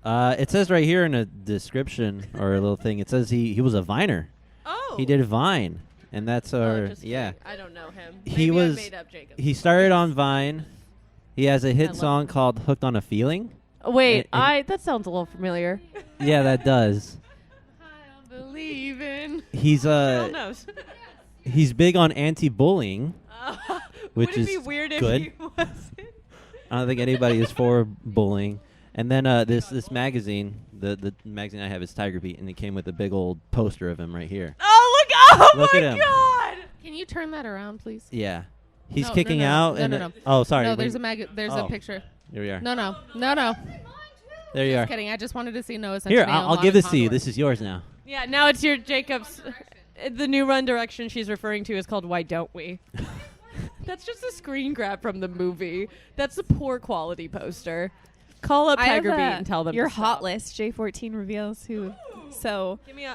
It says right here in a description or a little thing. It says he was a Viner. Oh, He did Vine, and that's our just yeah. kidding. I don't know him. He Maybe was- I made up Jacob. He started on Vine. He has a I hit love song called "Hooked on a Feeling." Wait, and- that sounds a little familiar. Yeah, that does. I don't believe in. He's Cheryl knows. he's big on anti-bullying, which Would it be is weird good. if he wasn't? I don't think anybody is for bullying. And then this magazine, the magazine I have is Tiger Beat, and it came with a big old poster of him right here. Oh, look Look my at him. God! Can you turn that around, please? Yeah, he's No, kicking no, no, out. no, and no, no. Oh, sorry. No, wait. there's a Oh. picture. Here we are. No. There you are. Kidding. I just wanted to see Noah. Here, I'll give this to you. This is yours now. Yeah, now it's your Jacob's. The new Run Direction she's referring to is called Why Don't We? That's just a screen grab from the movie. That's a poor quality poster. Call up Tiger Beat and tell them your to hot stop. list. J14 reveals who. So Give me the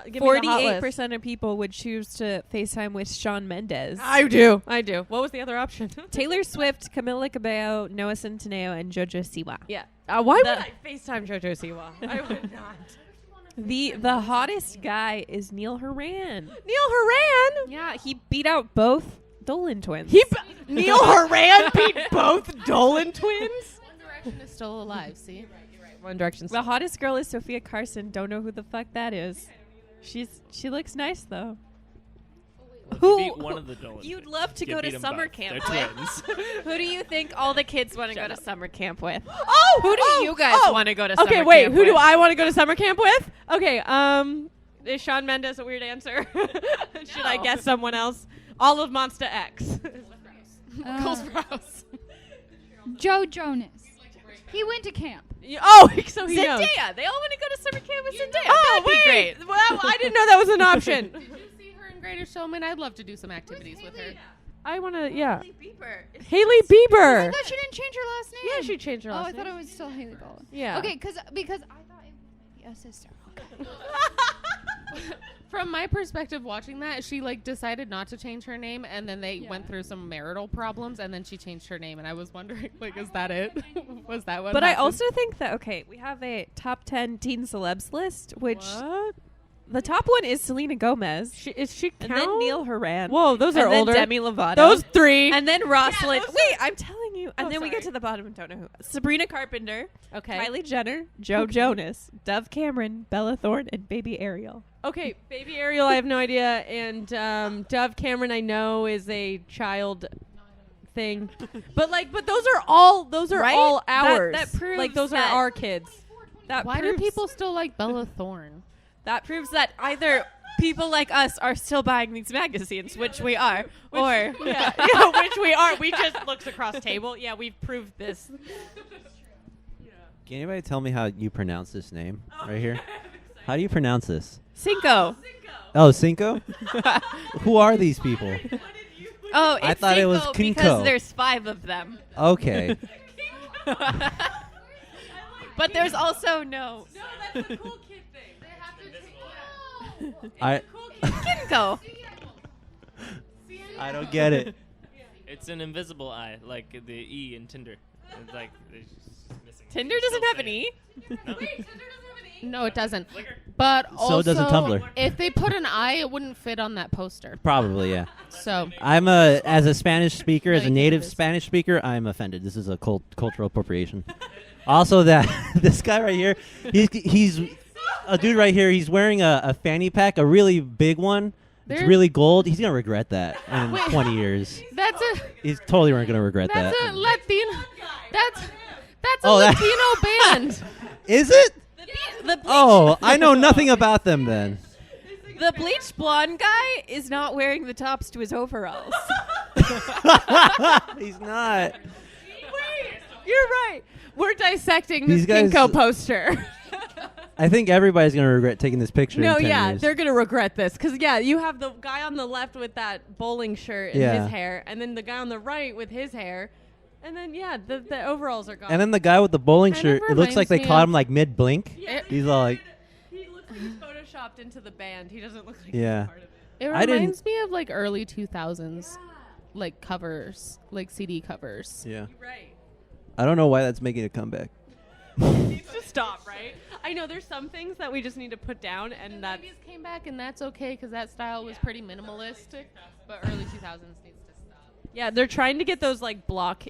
hot list. 48% of people would choose to FaceTime with Shawn Mendes. I do. What was the other option? Taylor Swift, Camila Cabello, Noah Centineo, and JoJo Siwa. Yeah. Why would I FaceTime JoJo Siwa? I would not. The hottest guy is Neil Horan. Neil Horan? Yeah, he beat out both Dolan Twins. Neil Horan beat both Dolan Twins? One Direction is still alive. See. One Direction. The hottest girl is Sophia Carson. Don't know who the fuck that is. She looks nice though. Well, if you beat one of the Dolan You'd twins, love to you go beat to 'em summer both. camp They're with. twins. Who do you think all the kids want to go to summer camp with? Oh, Who do you guys want to go to summer Okay, camp wait. with? Who do I want to go to summer camp with? Okay, is Shawn Mendes a weird answer? Should I guess someone else? All of Monsta X. Cole Sprouse. Joe Jonas. He went to camp. So he knows. Zendaya. They all want to go to summer camp with Zendaya. Oh, That'd be great. Well, I didn't know that was an option. Did you see her in Greatest Showman? I'd love to do some activities with her. I want to, yeah. Bieber. Haley I Bieber. thought she didn't change her last name. Yeah, she changed her Oh, last I name. thought it was still Haley Baldwin. Yeah. Okay, because I thought it was maybe a sister. Okay. From my perspective watching that, she like decided not to change her name, and then they went through some marital problems, and then she changed her name, and I was wondering, like, is that it? Was that what But I happened? also think that, okay, we have a top 10 teen celebs list, which What? the top one is Selena Gomez. Is she And count? then Neil Horan. Whoa, those are and then older. Demi Lovato. Those three. And then Rosalind. Wait, I'm telling you. And Oh, then we get sorry. to the bottom and don't know who. Sabrina Carpenter, Okay. Kylie Jenner, Joe Jonas, Dove Cameron, Bella Thorne, and Baby Ariel. Okay, Baby Ariel, I have no idea, and Dove Cameron, I know is a child thing, but those are all Right? all That- ours. that proves like those that- are our kids. That Why do proves- people still like Bella Thorne? That proves that either people like us are still buying these magazines, which we are, or yeah, which we are. We just looked across table. Yeah, we've proved this. Can anybody tell me how you pronounce this name right here? How do you pronounce this? Cinco. Oh, Cinco? Who are these people? Oh, I it's thought it was Cinco Kinko. because there's 5 of them. Okay. But there's also no. No, that's a cool kid thing. I Cinco. I don't get it. It's an invisible I, like the E in Tinder. It's like it's just missing. Tinder doesn't have an E. No. No, it doesn't. But So also, doesn't Tumblr. if they put an I, it wouldn't fit on that poster. Probably, yeah. So I'm as a Spanish speaker, as a Like native this. Spanish speaker, I'm offended. This is a cultural appropriation. Also, that this guy right here, he's a dude right here. He's wearing a fanny pack, a really big one. It's There- really gold. He's gonna regret that in Wait. 20 years. that's a He's totally gonna regret that's that. a Latino. That's a Oh, that- Latino band. Is it? The Oh, I know nothing about them then. The bleached blonde guy is not wearing the tops to his overalls. He's not. You're right. We're dissecting These this guys- Kinko poster. I think everybody's gonna regret taking this picture. No, in 10 yeah, years. they're gonna regret this because you have the guy on the left with that bowling shirt and Yeah. his hair, and then the guy on the right with his hair, and then the overalls are gone. And then the guy with the bowling Kind shirt, of it looks like they reminds me caught of- him like mid blink. Yeah. He's all like, he looks like he's photoshopped into the band. He doesn't look like Yeah. he's part of it. It I didn't- reminds me of like early 2000s, like covers, like CD covers. yeah. Right. I don't know why that's making a comeback. Needs to stop, right? I know there's some things that we just need to put down, and that's Babies came back, and that's okay because that style was pretty minimalistic. But early 2000s needs to stop. yeah. They're trying to get those like block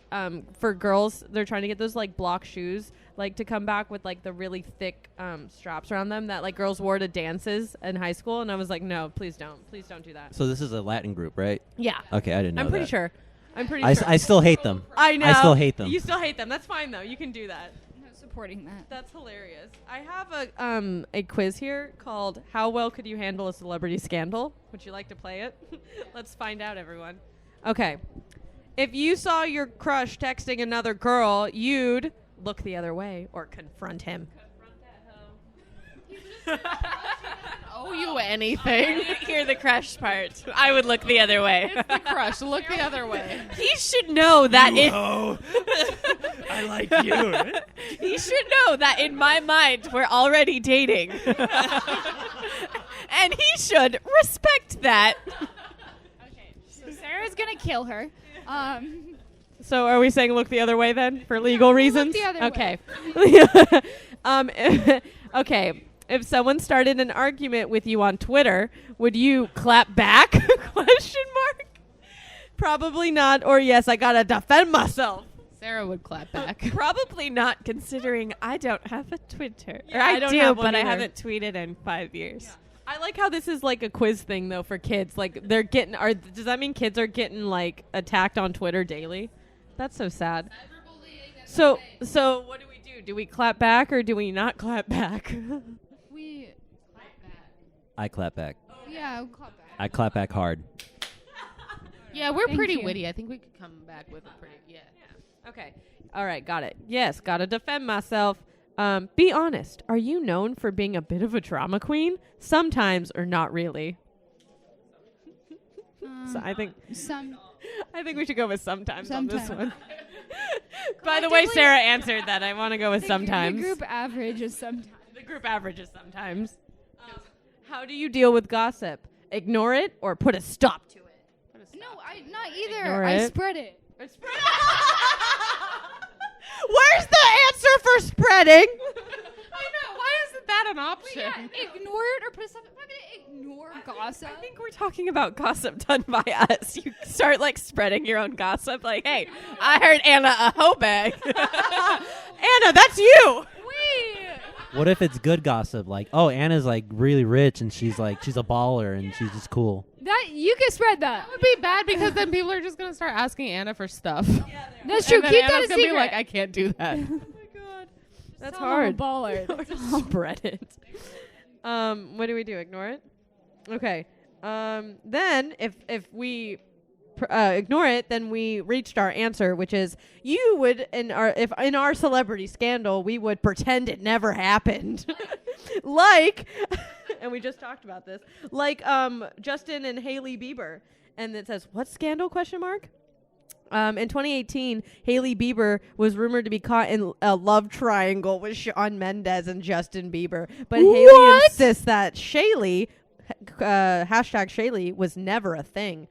for girls. They're trying to get those like block shoes like to come back with like the really thick straps around them that like girls wore to dances in high school, and I was like, no, please don't do that. So this is a Latin group, right? Yeah. Okay, I didn't know I'm pretty that. sure. I'm pretty I sure. still hate them. I know. I still hate them. You still hate them. That's fine though. You can do that. No supporting that. That's hilarious. I have a quiz here called "How well could you handle a celebrity scandal?" Would you like to play it? Let's find out, everyone. Okay. If you saw your crush texting another girl, you'd look the other way or confront him. Owe you anything? Hear the crush part. I would look the other way. It's the crush. Look the other way. He should know that Oh, I like you. he should know that in my mind we're already dating. And he should respect that. So Sarah's gonna kill her. So are we saying look the other way then for legal we'll look reasons? the other okay. Okay. If someone started an argument with you on Twitter, would you clap back? Question mark. Probably not. Or yes, I gotta defend myself. Sarah would clap back. Probably not, considering I don't have a Twitter. Yeah, or I I don't do, have one but I either. haven't tweeted in 5 years. I like how this is like a quiz thing though for kids. Like they're getting does that mean kids are getting like attacked on Twitter daily? That's so sad. So what do we do? Do we clap back or do we not clap back? We, I clap back. yeah, we'll clap back. I clap back hard. Yeah, we're Thank pretty you. witty. I think we could come back with a pretty Okay. All right, got it. Yes, gotta defend myself. Be honest. Are you known for being a bit of a drama queen? Sometimes or not really. So I think Some. I think we should go with sometimes on this Sometimes. one. By the way, Collectively- Sarah answered that. I want to go with sometimes. The group average is sometimes. The group average is sometimes. How do you deal with gossip? Ignore it or put a stop to it? No, not either. Ignore I it. spread it. Where's the answer for spreading? I know. Why isn't that an option? Ignore it or put a stop. I'm not gonna ignore gossip. I think we're talking about gossip done by us. You start like spreading your own gossip. Like, hey, I heard Anna a hoe bag. Anna, that's you. Wait. What if it's good gossip? Like, oh, Anna's like really rich and she's a baller and she's just cool. That you can spread that. That would be bad because then people are just gonna start asking Anna for stuff. That's true. And then Keep Anna's that a gonna secret. be like, I can't do that. That's I'm a hard. baller. Spread it. What do we do? Ignore it? Okay. Then if we ignore it, then we reached our answer, which is you would in our celebrity scandal, we would pretend it never happened. Like and we just talked about this. Like Justin and Hailey Bieber. And it says, what scandal, question mark? In 2018, Hailey Bieber was rumored to be caught in a love triangle with Shawn Mendes and Justin Bieber. But Hailey insists that Shaylee, hashtag Shaylee, was never a thing.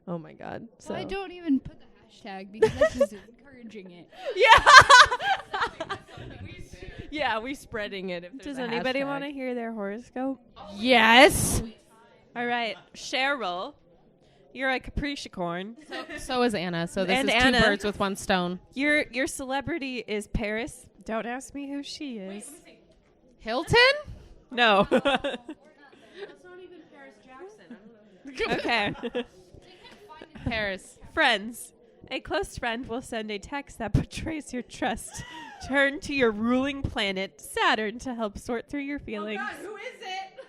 Oh my God. So I don't even put the hashtag because that's just encouraging it. Yeah, we spreading it. If there's does a anybody hashtag. want to hear their horoscope? Yes. All right, Cheryl, you're a Capricorn. So is Anna. So this And is Anna. 2 birds with 1 stone. Your celebrity is Paris. Don't ask me who she is. Hilton? No. That's not even Paris Jackson. Okay. Paris. Friends. A close friend will send a text that betrays your trust. Turn to your ruling planet, Saturn, to help sort through your feelings. Who is it?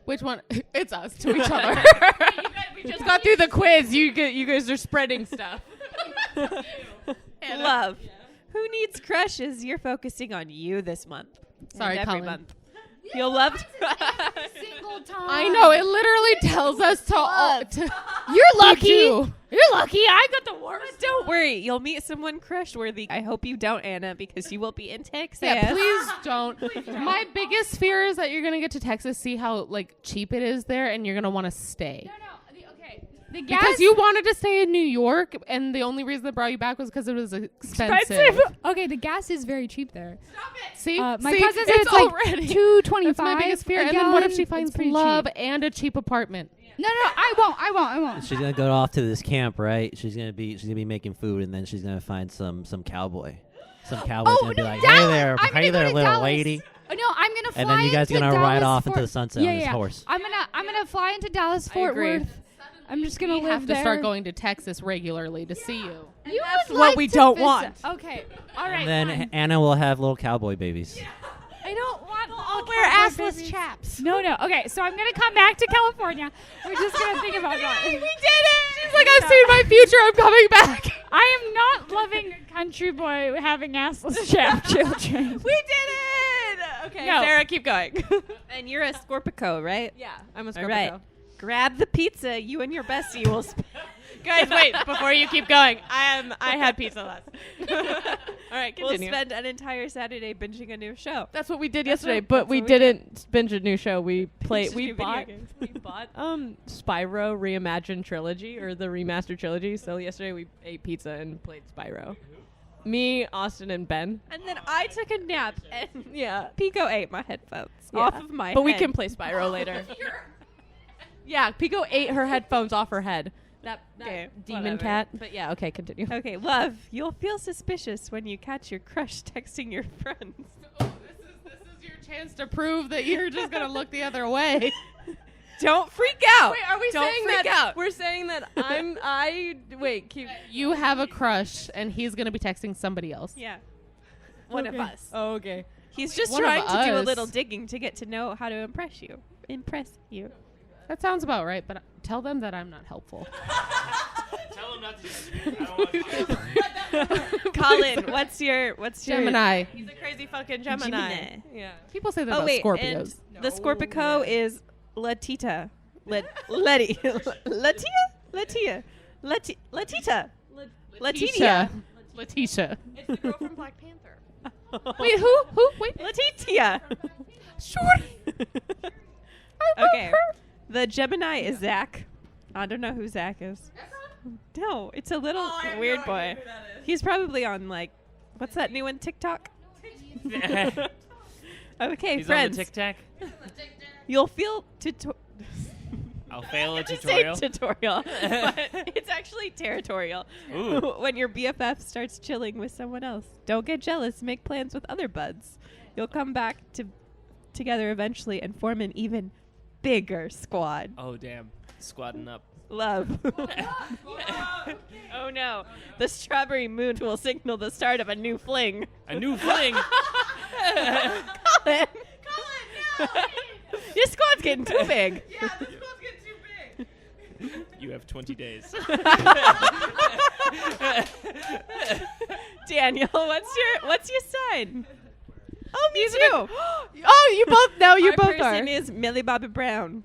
Which one? It's us to each other. We just got through the quiz. You guys are spreading stuff. Love. Who needs crushes? You're focusing on you this month. Sorry, and every Colin. month. You'll love. Single time. I know. It literally tells us to. You're lucky. do. You're lucky. I got the worst. But don't worry, you'll meet someone crush worthy. I hope you don't, Anna, because you will be in Texas. Yeah, please don't. My biggest fear is that you're gonna get to Texas, see how like cheap it is there, and you're gonna want to stay. Okay. The gas. Because you wanted to stay in New York, and the only reason that brought you back was because it was expensive. Okay, the gas is very cheap there. See, My See? cousin said it's like already. $2.25. That's my biggest fear. a And then what if gallon. she It's finds pretty love cheap. and a cheap apartment? No, I won't. She's gonna go off to this camp, right? She's gonna be making food, and then she's gonna find some cowboy. Some cowboy's gonna be like, Dallas. hey there, I'm gonna go to little Dallas. lady. Oh, no, I'm gonna fly. And then you guys are into gonna ride Dallas off into Fort- the sunset on this horse. I'm gonna fly into Dallas Fort agree. Worth. I'm just gonna We live have to there. start going to Texas regularly to see you. You That's would what like we to don't visit. want. Okay, all right. And then fine. Anna will have little cowboy babies. I don't want. I'll wear assless chaps. No. Okay, so I'm gonna come back to California. We're just gonna think about that. We did it! She's like, I've seen my future. I'm coming back. I am not loving a country boy having assless chap children. We did it! Okay, No. Sarah, keep going. And you're a Scorpico, right? Yeah, I'm a All Scorpio. right. Grab the pizza. You and your bestie will. Guys, wait, before you keep going. I had pizza last. All right, continue. We'll spend an entire Saturday binging a new show. That's what we did yesterday, what- but that's we what we didn't binge a new show. We played. Binged We new video bought. games. We bought. Spyro Reimagined Trilogy or the Remastered Trilogy. So yesterday we ate pizza and played Spyro. Me, Austin, and Ben. And then I took a nap, and Yeah. Pico ate my headphones Yeah. off of my But we head. can play Spyro later. Yeah, Pico ate her headphones off her head. That Okay, demon whatever. cat. But yeah, okay, continue. Okay, love. You'll feel suspicious when you catch your crush texting your friends. This is your chance to prove that you're just gonna look the other way. Don't freak out. Wait, are we Don't saying freak that? out. We're saying that wait, keep. You have a crush, and he's gonna be texting somebody else. Yeah. One of Okay. us. Oh, okay. He's just one of trying to do a us. little digging to get to know how to impress you. That sounds about right, but tell them that I'm not helpful. Tell him not to use me. I don't want Colin, what's your Gemini. He's a crazy fucking Gemini. Yeah. People say that Oh about wait, Scorpios. and the Scorpico is Latita. Letty. Latia? Latita. Letitia. Letitia. It's the girl from Black Panther. Wait, who? Wait. Letitia. Sure. Okay. The Gemini is Zac. I don't know who Zac is. No, it's a little weird boy. He's probably on like, what's that new one? TikTok? Okay, He's friends. on the Tic Tac. You'll feel I'll fail a say tutorial. tutorial, but it's actually territorial. Ooh. When your BFF starts chilling with someone else, don't get jealous. Make plans with other buds. You'll come back together eventually and form an even bigger squad. Oh damn, squadding up. Love. Oh no, the strawberry moon will signal the start of a new fling. A new fling. Colin, no! Your squad's getting too big. Yeah, this one's getting too big. You have 20 days. Daniel, what's your sign? Oh, me too. Oh, you both. No, you Our both person are. is Millie Bobby Brown.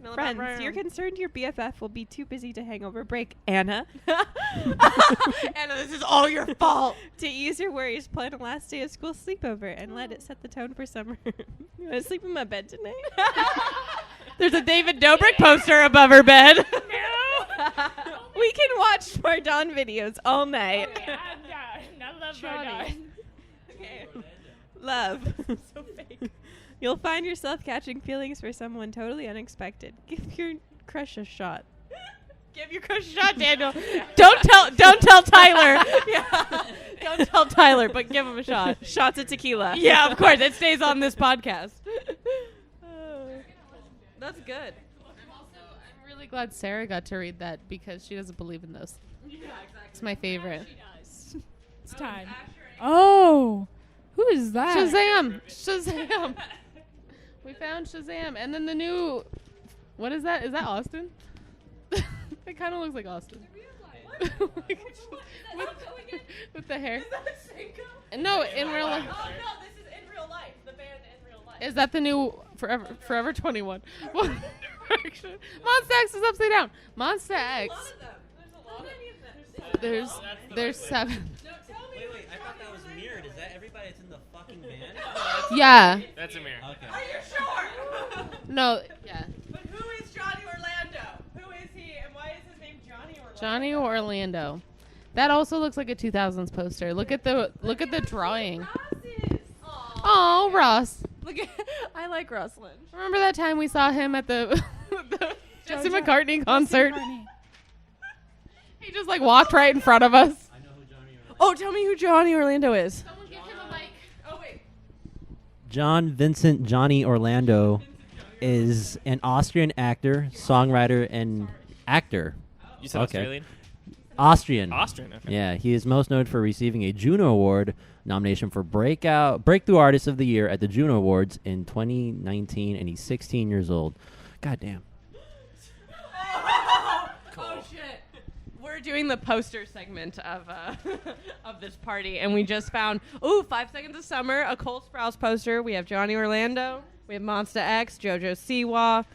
Millie Friends, Brown. you're concerned your BFF will be too busy to hang over break. Anna, Anna, this is all your fault. to ease your worries, plan a last day of school sleepover and let it set the tone for summer. You want to sleep in my bed tonight? There's a David Dobrik poster above her bed. We can watch Mardon videos all night. Okay. Love. So fake. You'll find yourself catching feelings for someone totally unexpected. Give your crush a shot. Give your crush a shot, Daniel. Don't tell Tyler. Yeah. Don't tell Tyler, but give him a shot. Shots of tequila. Yeah, of course. It stays on this podcast. That's good. I'm really glad Sarah got to read that because she doesn't believe in those. Yeah, exactly. It's my favorite. It's time. Oh, who is that? Shazam. We found Shazam. And then the new, what is that? Is that Austin? It kind of looks like Austin. with the hair. Is that Seiko? No, in real life. Oh, no, this is in real life. The band in real life. Is that the new Forever 21? One Direction. Monsta X is upside down. Monsta X. There's 7. Wait, I thought that was mirrored. Is that everybody that's in the fucking band? Yeah. That's a mirror. Okay. Are you sure? No. Yeah. But who is Johnny Orlando? Who is he, and why is his name Johnny Orlando? Johnny Orlando. That also looks like a 2000s poster. Look at the drawing. Oh, Ross. Look at, I like Ross Lynch. Remember that time we saw him at the Jesse McCartney concert? He just like walked right in front of us. I know who Johnny is. Oh, tell me who Johnny Orlando is. Someone give him a mic. Oh, wait. John Vincent Johnny Orlando is an Austrian actor, songwriter, and actor. You said Okay. Australian? Austrian. Austrian, okay. Yeah, he is most known for receiving a Juno Award nomination for Breakthrough Artist of the Year at the Juno Awards in 2019, and he's 16 years old. God damn. Oh shit! We're doing the poster segment of of this party, and we just found 5 Seconds of Summer, a Cole Sprouse poster. We have Johnny Orlando, we have Monsta X, JoJo Siwa.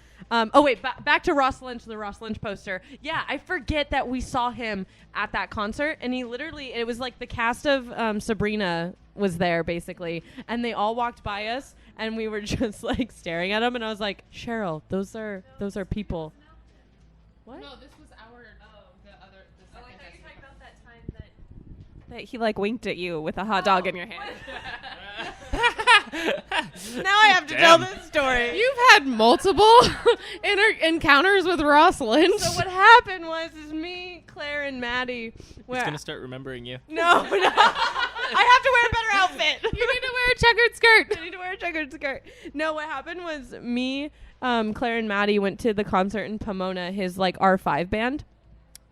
Back to Ross Lynch, the Ross Lynch poster. Yeah, I forget that we saw him at that concert, and he literally, it was like the cast of Sabrina was there basically, and they all walked by us, and we were just like staring at him, and I was like, Cheryl, those are people. What? No, this was the second guest. About that time that he like winked at you with a hot dog in your hand. Now I have to tell this story. You've had multiple encounters with Ross Lynch. So what happened is me, Claire, and Maddie. He's going to start remembering you. No. I have to wear a better outfit. You need to wear a checkered skirt. I need to wear a checkered skirt. No, what happened was me, Claire, and Maddie went to the concert in Pomona, his like R5 band.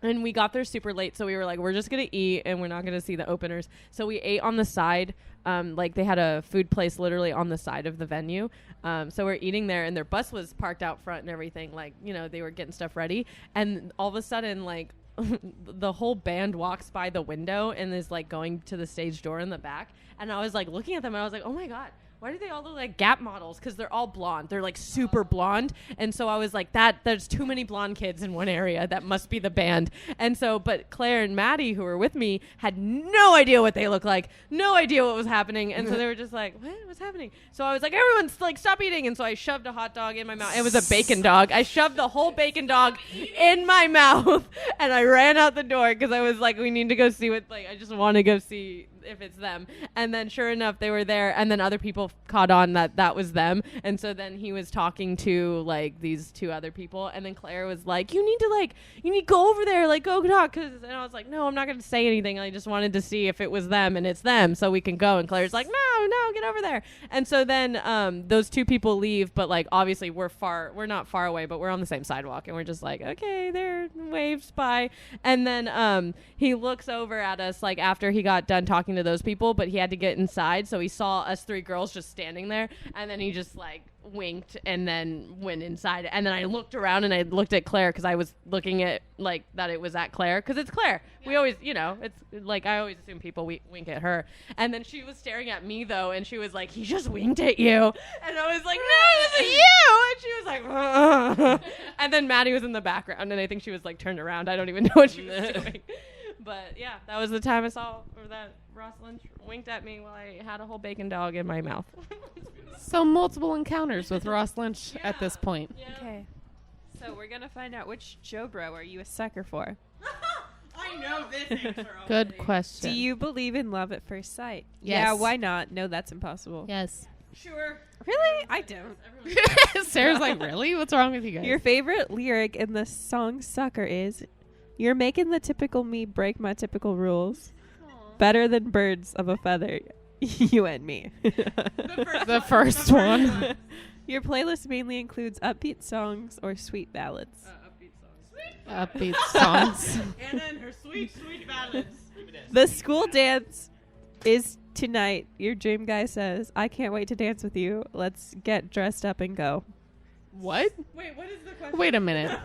And we got there super late, so we were like, we're just going to eat, and we're not going to see the openers. So we ate on the side. Like, they had a food place literally on the side of the venue. So we're eating there, and their bus was parked out front and everything. Like, you know, they were getting stuff ready. And all of a sudden, like, the whole band walks by the window and is, like, going to the stage door in the back. And I was, like, looking at them, and I was like, oh, my God. why do they all look like Gap models? Because they're all blonde. They're like super blonde. And so I was like, there's too many blonde kids in one area. That must be the band. And so, but Claire and Maddie, who were with me, had no idea what they looked like, no idea what was happening. And so they were just like, what's happening? So I was like, everyone's like, stop eating. And so I shoved a hot dog in my mouth. It was a bacon dog. I shoved the whole bacon dog in my mouth and I ran out the door because I was like, we need to go see what, like, I just want to go see if it's them. And then sure enough, they were there, and then other people caught on that was them. And so then he was talking to like these two other people, and then Claire was like, you need to go over there, like go talk. And I was like, no, I'm not going to say anything. I just wanted to see if it was them, and it's them, so we can go. And Claire's like, no, get over there. And so then those two people leave, but like obviously we're not far away, but we're on the same sidewalk, and we're just like, okay, there, waves by. And then he looks over at us like after he got done talking to those people, but he had to get inside, so he saw us three girls just standing there, and then he just like winked and then went inside. And then I looked around and I looked at Claire because I was looking at like that it was at Claire because it's Claire. Yeah. We always, it's like I always assume people wink at her. And then she was staring at me though, and she was like, he just winked at you. And I was like, no, it was at you. And she was like, and then Maddie was in the background, and I think she was like turned around. I don't even know what she was doing. But yeah, that was the time I saw that Ross Lynch winked at me while I had a whole bacon dog in my mouth. So multiple encounters with Ross Lynch at this point. Yeah. Okay. So we're going to find out which Joe Bro are you a sucker for? I know this answer already. Good question. Do you believe in love at first sight? Yes. Yeah, why not? No, that's impossible. Yes. Sure. Really? I don't. Sarah's like, really? What's wrong with you guys? Your favorite lyric in the song Sucker is, you're making the typical me break my typical rules. Aww. Better than birds of a feather. You and me. The first one. Your playlist mainly includes upbeat songs or sweet ballads. Upbeat songs. Anna and her sweet ballads. The school dance is tonight. Your dream guy says, I can't wait to dance with you. Let's get dressed up and go. What? Wait, what is the question? Wait a minute.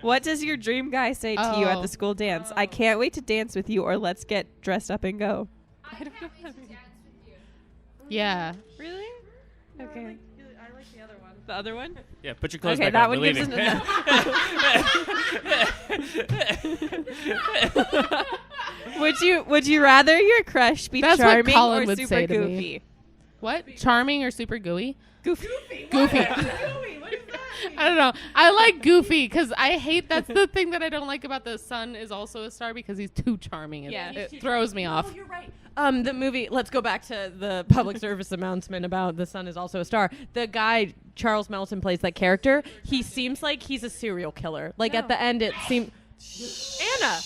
What does your dream guy say to you at the school dance? I can't wait to dance with you, or let's get dressed up and go. I don't know. Dance with you. Yeah. Really? No, Okay. I like the other one. The other one? Yeah, put your clothes Okay, back that on. one gives us Would you rather your crush be That's what charming Colin or would super say to me. goofy? What? Charming or super gooey? Goofy. Goofy. What does that mean? I don't know. I like Goofy because I hate that's the thing that I don't like about the Sun is also a star because he's too charming. Yeah. It throws me off. Oh, you're right. The movie, let's go back to the public service announcement about The Sun is Also a Star. The guy, Charles Melton, plays that character. He seems like he's a serial killer. Like at the end, it seemed... Anna!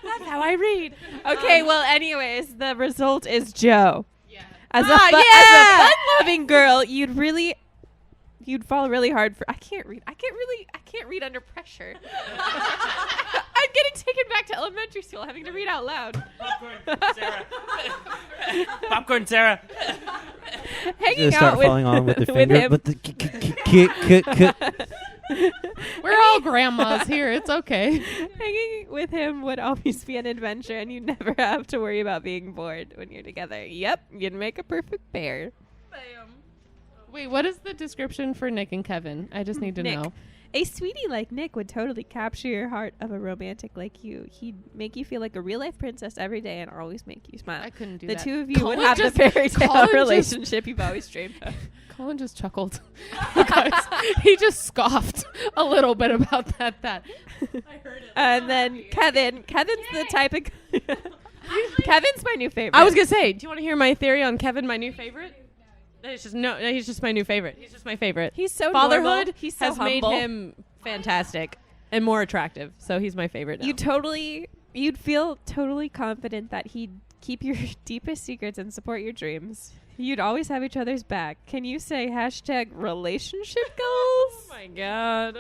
That's how I read. Okay, well, anyways, the result is Joe. Yeah. As a fun-loving girl, you'd fall really hard for. I can't read under pressure. I'm getting taken back to elementary school, having to read out loud. Popcorn, Sarah. Popcorn, Sarah. Hanging Just start out with, falling on with the with finger, him. with the We're all grandmas here. It's okay. Hanging with him would always be an adventure, and you never have to worry about being bored when you're together. Yep, you'd make a perfect pair. Wait, what is the description for Nick and Kevin? I just need to Nick. know. A sweetie like Nick would totally capture your heart of a romantic like you. He'd make you feel like a real-life princess every day and always make you smile. I couldn't do The that. two of you Colin would have just- the fairy tale Colin just- relationship you've always dreamed of. Colin just chuckled. Guys, he just scoffed a little bit about that. I heard it. And then Kevin's the type of... Kevin's my new favorite. I was going to say, do you want to hear my theory on Kevin, my new favorite? He's just my new favorite. He's just my favorite. He's so Fatherhood normal. He's so has made humble. him fantastic and more attractive. So he's my favorite now. You'd feel totally confident that he'd keep your deepest secrets and support your dreams. You'd always have each other's back. Can you say #relationship goals? Oh my God.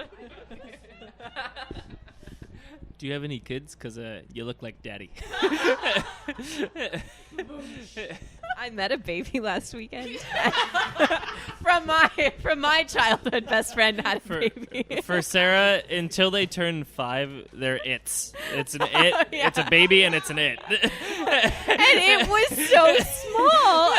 Do you have any kids? Because you look like daddy. I met a baby last weekend. from my childhood best friend had a baby. For Sarah, until they turn 5, they're its. It's an it. Yeah. It's a baby, and it's an it. And it was so small.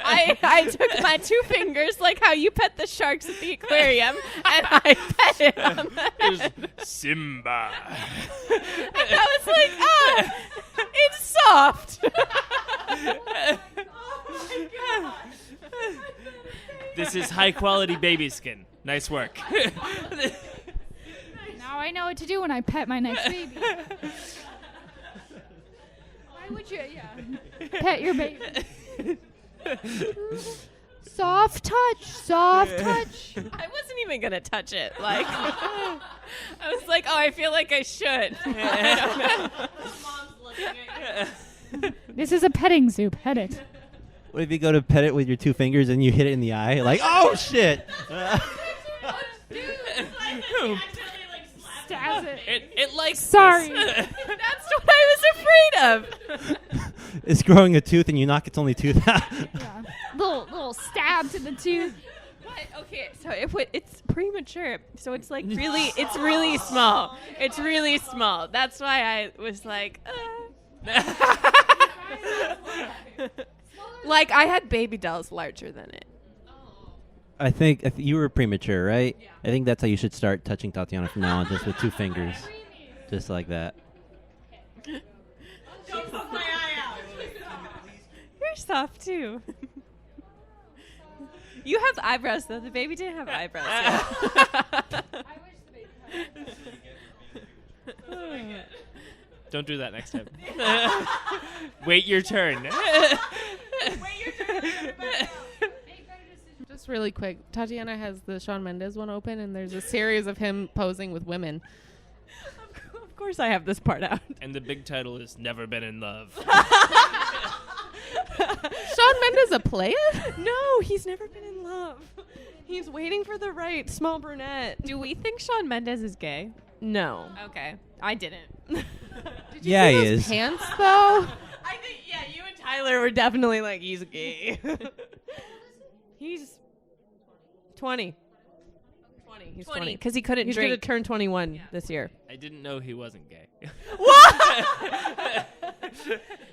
I took my 2 fingers, like how you pet the sharks at the aquarium, and I pet it on the head. Simba. And I was like, it's soft. This is high quality baby skin. Nice work. Now I know what to do when I pet my next baby. Why would you? Yeah. Pet your baby. Soft touch. Soft touch. I wasn't even gonna touch it. Like, I was like, oh, I feel like I should. Mom's looking at you. This is a petting zoo. Pet it. What if you go to pet it with your 2 fingers and you hit it in the eye? Like, oh shit! Stabs it. It likes. Sorry. That's what I was afraid of. It's growing a tooth and you knock its only tooth out. Yeah. Little stab to the tooth. What? Okay, so it's premature. So it's like it's really small. It's really small. That's why I was like, like I had baby dolls larger than it. I think you were premature, right? Yeah. I think that's how you should start touching Tatiana from now on, just with 2 fingers. Just like that. Don't poke my eye out. You're soft too. You have eyebrows though. The baby didn't have eyebrows. I wish the baby had. Don't do that next time. Wait your turn. Just really quick, Tatiana has the Shawn Mendes one open, and there's a series of him posing with women. Of course I have this part out. And the big title is Never Been in Love. Shawn Mendes a player? No, he's never been in love. He's waiting for the right small brunette. Do we think Shawn Mendes is gay? No. Okay, I didn't. Did you Yeah, see he those is. pants though? I think, yeah, you and Tyler were definitely like, he's gay. He's 20. 20. He's 20. Because he couldn't He's going to drink. turn 21 this year. I didn't know he wasn't gay. What?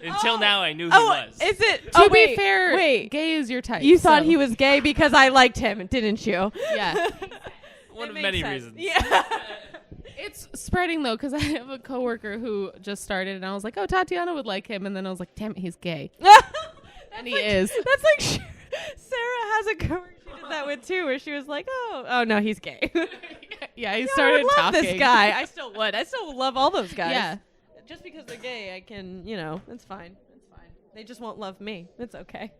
Until now, I knew he was. Is it? To be wait, fair, wait. gay is your type. You thought so- he was gay because I liked him, didn't you? Yeah. One It of makes many sense. reasons. Yeah. It's spreading though, because I have a coworker who just started, and I was like, "Oh, Tatiana would like him," and then I was like, "Damn it, he's gay," and he is. That's like Sarah has a coworker she did that with too, where she was like, "Oh no, he's gay." Yeah, he I started would love talking. this guy. I still would. I still love all those guys. Yeah. Just because they're gay, I can, it's fine. It's fine. They just won't love me. It's okay.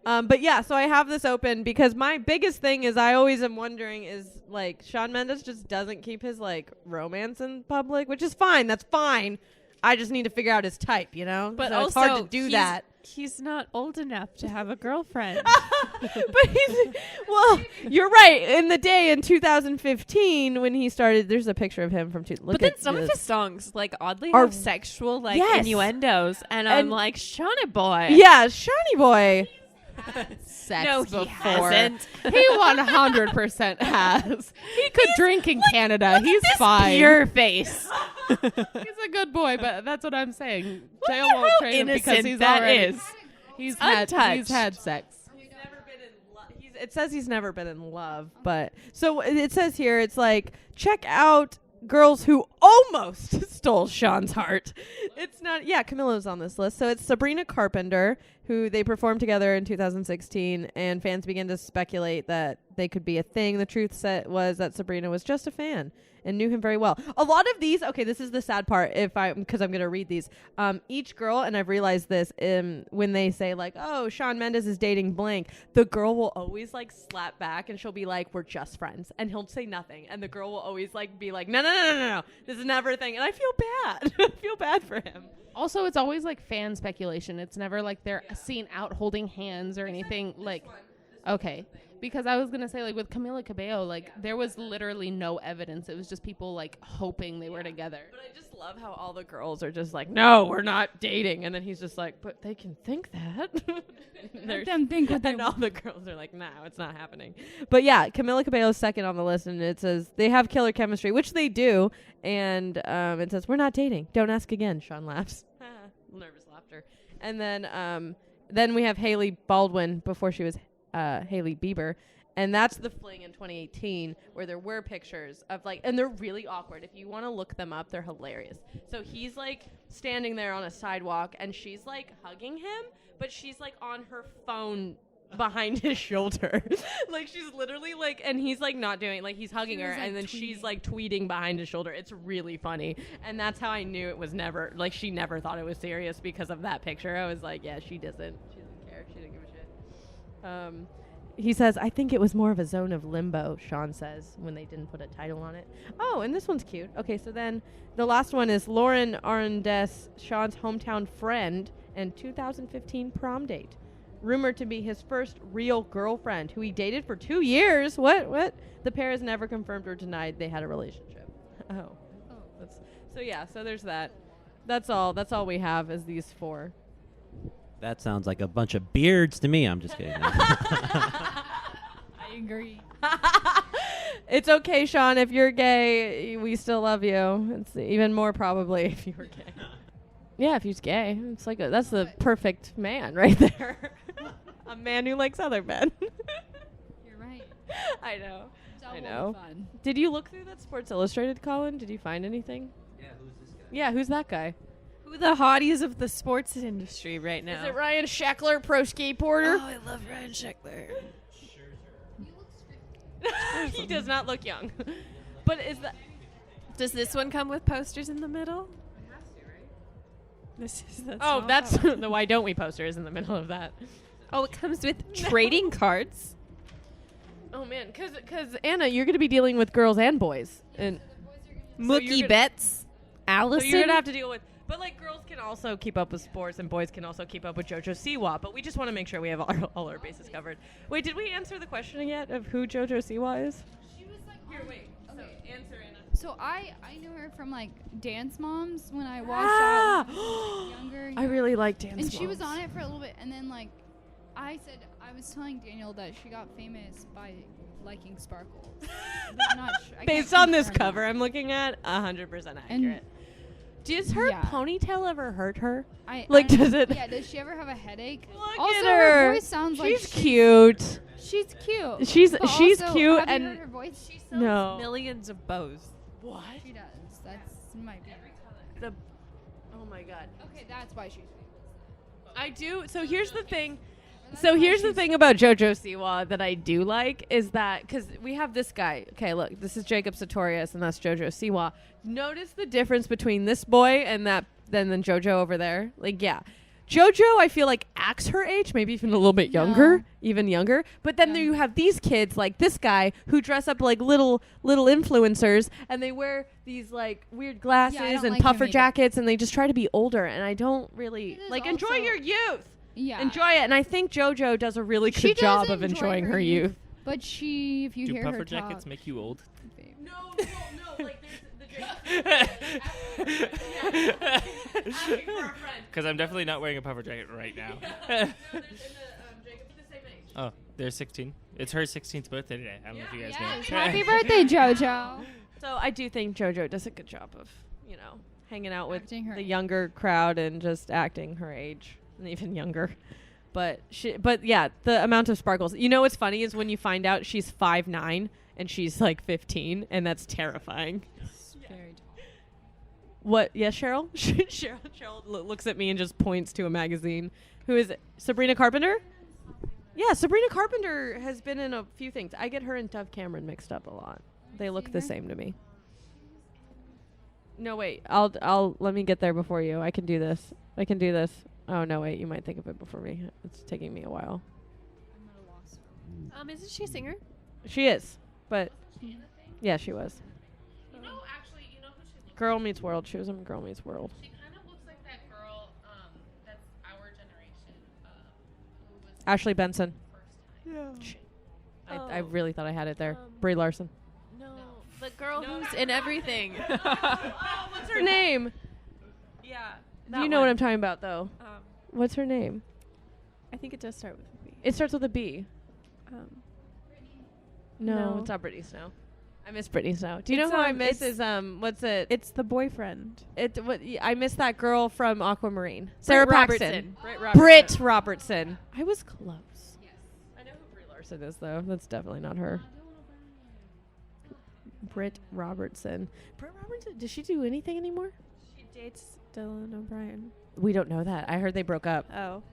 But yeah, so I have this open because my biggest thing is I always am wondering is like Shawn Mendes just doesn't keep his like romance in public, which is fine. That's fine. I just need to figure out his type, But so also, it's hard to do that. He's not old enough to have a girlfriend. But well, you're right. In the day in 2015 when he started, there's a picture of him from But then some of his songs, like, oddly have sexual, like, Yes. innuendos. And I'm like, Shawnee boy. Yeah, Shawnee boy. Sex No, before. he hasn't. He 100% has. He could drink in Canada. He's fine. Your face. He's a good boy, but that's what I'm saying. Jail Wonder won't how train him because innocent he's that already. is. He's Untouched. had sex. He's never been in love. It says he's never been in love, but so it says here it's like check out girls who almost stole Sean's heart. It's not. Yeah, Camilo's on this list. So it's Sabrina Carpenter, who they performed together in 2016, and fans began to speculate that they could be a thing. The truth was that Sabrina was just a fan and knew him very well. A lot of these, okay, this is the sad part because I'm going to read these. Each girl, and I've realized this, when they say like, oh, Shawn Mendes is dating blank, the girl will always like slap back and she'll be like, we're just friends. And he'll say nothing. And the girl will always like be like, no. This is never a thing. And I feel bad. I feel bad for him. Also, it's always like fan speculation. It's never like they're seen out holding hands or anything like. Okay. Because I was going to say, like, with Camila Cabello, like, there was literally no evidence. It was just people, like, hoping they were together. But I just love how all the girls are just like, no, we're not dating. And then he's just like, but they can think that. Let them think what they And all the girls are like, no, it's not happening. But yeah, Camila Cabello's second on the list, and it says they have killer chemistry, which they do. And it says, we're not dating. Don't ask again. Sean laughs. Nervous laughter. And then we have Hailey Baldwin before she was Hailey Bieber. And that's the fling in 2018 where there were pictures of like, and they're really awkward. If you want to look them up, they're hilarious. So he's like standing there on a sidewalk and she's like hugging him, but she's like on her phone behind his shoulder. Like she's literally like, and he's like not doing, like he's hugging her, and then she's like tweeting behind his shoulder. It's really funny. And that's how I knew it was never, like she never thought it was serious because of that picture. I was like, yeah, she doesn't care. She didn't give a shit. He says, I think it was more of a zone of limbo, Sean says, when they didn't put a title on it. Oh, and this one's cute. Okay, so then the last one is Lauren Arendes, Sean's hometown friend and 2015 prom date. Rumored to be his first real girlfriend, who he dated for 2 years. What? The pair has never confirmed or denied they had a relationship. Oh. So there's that. That's all we have is these four. That sounds like a bunch of beards to me. I'm just kidding. I agree. It's okay, Sean. If you're gay, we still love you. It's even more probably if you were gay. Yeah, if he's gay. It's like that's the perfect man right there. A man who likes other men. You're right. I know. I know. Fun. Did you look through that Sports Illustrated, Colin? Did you find anything? Yeah, who's this guy? Yeah, who's that guy? Who the hotties of the sports industry right now? Is it Ryan Sheckler, pro skateboarder? Oh, I love Ryan Sheckler. He does not look young. But is that... Does this one come with posters in the middle? It has to, right? That's The why don't we poster is in the middle of that. Oh, it comes with trading cards. Oh, man, because Anna, you're going to be dealing with girls and boys. And Mookie Betts. Allison. So you're going to have to deal with... But, like, girls can also keep up with sports, and boys can also keep up with JoJo Siwa. But we just want to make sure we have all our bases covered. Wait, did we answer the question yet of who JoJo Siwa is? She was like, Here, wait. Okay. So, answer, Anna. So I knew her from like Dance Moms when I watched that when I was younger. I really like Dance And she was Moms. on it for a little bit, and then like I was telling Daniel that she got famous by liking sparkles. I'm not sure. I Based can't on this confirm cover that. I'm looking at, 100% And- accurate. Does her yeah. ponytail ever hurt her? I does it? Yeah. Does she ever have a headache? Look Also, at her. voice sounds She's like cute. She's cute. She's But she's also, cute have you and heard her voice? She no. Millions of bows. What? She does. That's might be. The oh my god. Okay, that's why she's famous. I do. So here's the thing. That's So why here's the she's- thing about JoJo Siwa that I do like is that because we have this guy. Okay, look, this is Jacob Sartorius and that's JoJo Siwa. Notice the difference between this boy and that then JoJo over there. Like, yeah. JoJo, I feel like acts her age, maybe even a little bit younger, even younger. But then there you have these kids like this guy who dress up like little influencers, and they wear these like weird glasses don't and like him puffer either. jackets, and they just try to be older. And I don't really It is like enjoy also- your youth. Yeah. Enjoy it. And I think JoJo does a really She good does job of enjoy enjoying her youth. But she, if you Do hear puffer her jackets talk, make you old? No, like there's the Because I'm definitely not wearing a puffer jacket right now. Oh, they're 16. It's her 16th birthday today. I don't know if you guys yes, know. happy birthday, JoJo. So I do think JoJo does a good job of, hanging out with Acting her the age. younger crowd and just acting her age and even younger. But yeah, the amount of sparkles. You know what's funny is when you find out she's 5'9" and she's like 15, and that's terrifying. Very tall. What? Yeah, Cheryl? Cheryl looks at me and just points to a magazine. Who is it? Sabrina Carpenter? Yeah, Sabrina Carpenter has been in a few things. I get her and Dove Cameron mixed up a lot. They look the same to me. No, wait. I'll let me get there before you. I can do this. Oh, no, wait. You might think of it before me. It's taking me a while. Isn't she a singer? She is, but yeah, she was. You know who she looks Girl Meets World. She was in Girl Meets World. She kind of looks like that girl that's our generation who was Ashley Benson. first time. Yeah. I really thought I had it there. Brie Larson. No, the girl who's in everything. What's her name? Yeah. Do you know what I'm talking about, though? What's her name? I think it does start with a B. It starts with a B. No, No. it's not Brittany Snow. I miss Brittany Snow. Do you know It's, who I um, miss? it's- Is what's it? It's the boyfriend. I miss that girl from Aquamarine. Sarah Paxton. Britt Britt Robertson. I was close. Yes. I know who Brie Larson is, though. That's definitely not her. Britt Robertson. Britt Robertson. Does she do anything anymore? She dates Dylan O'Brien. We don't know that. I heard they broke up. Oh.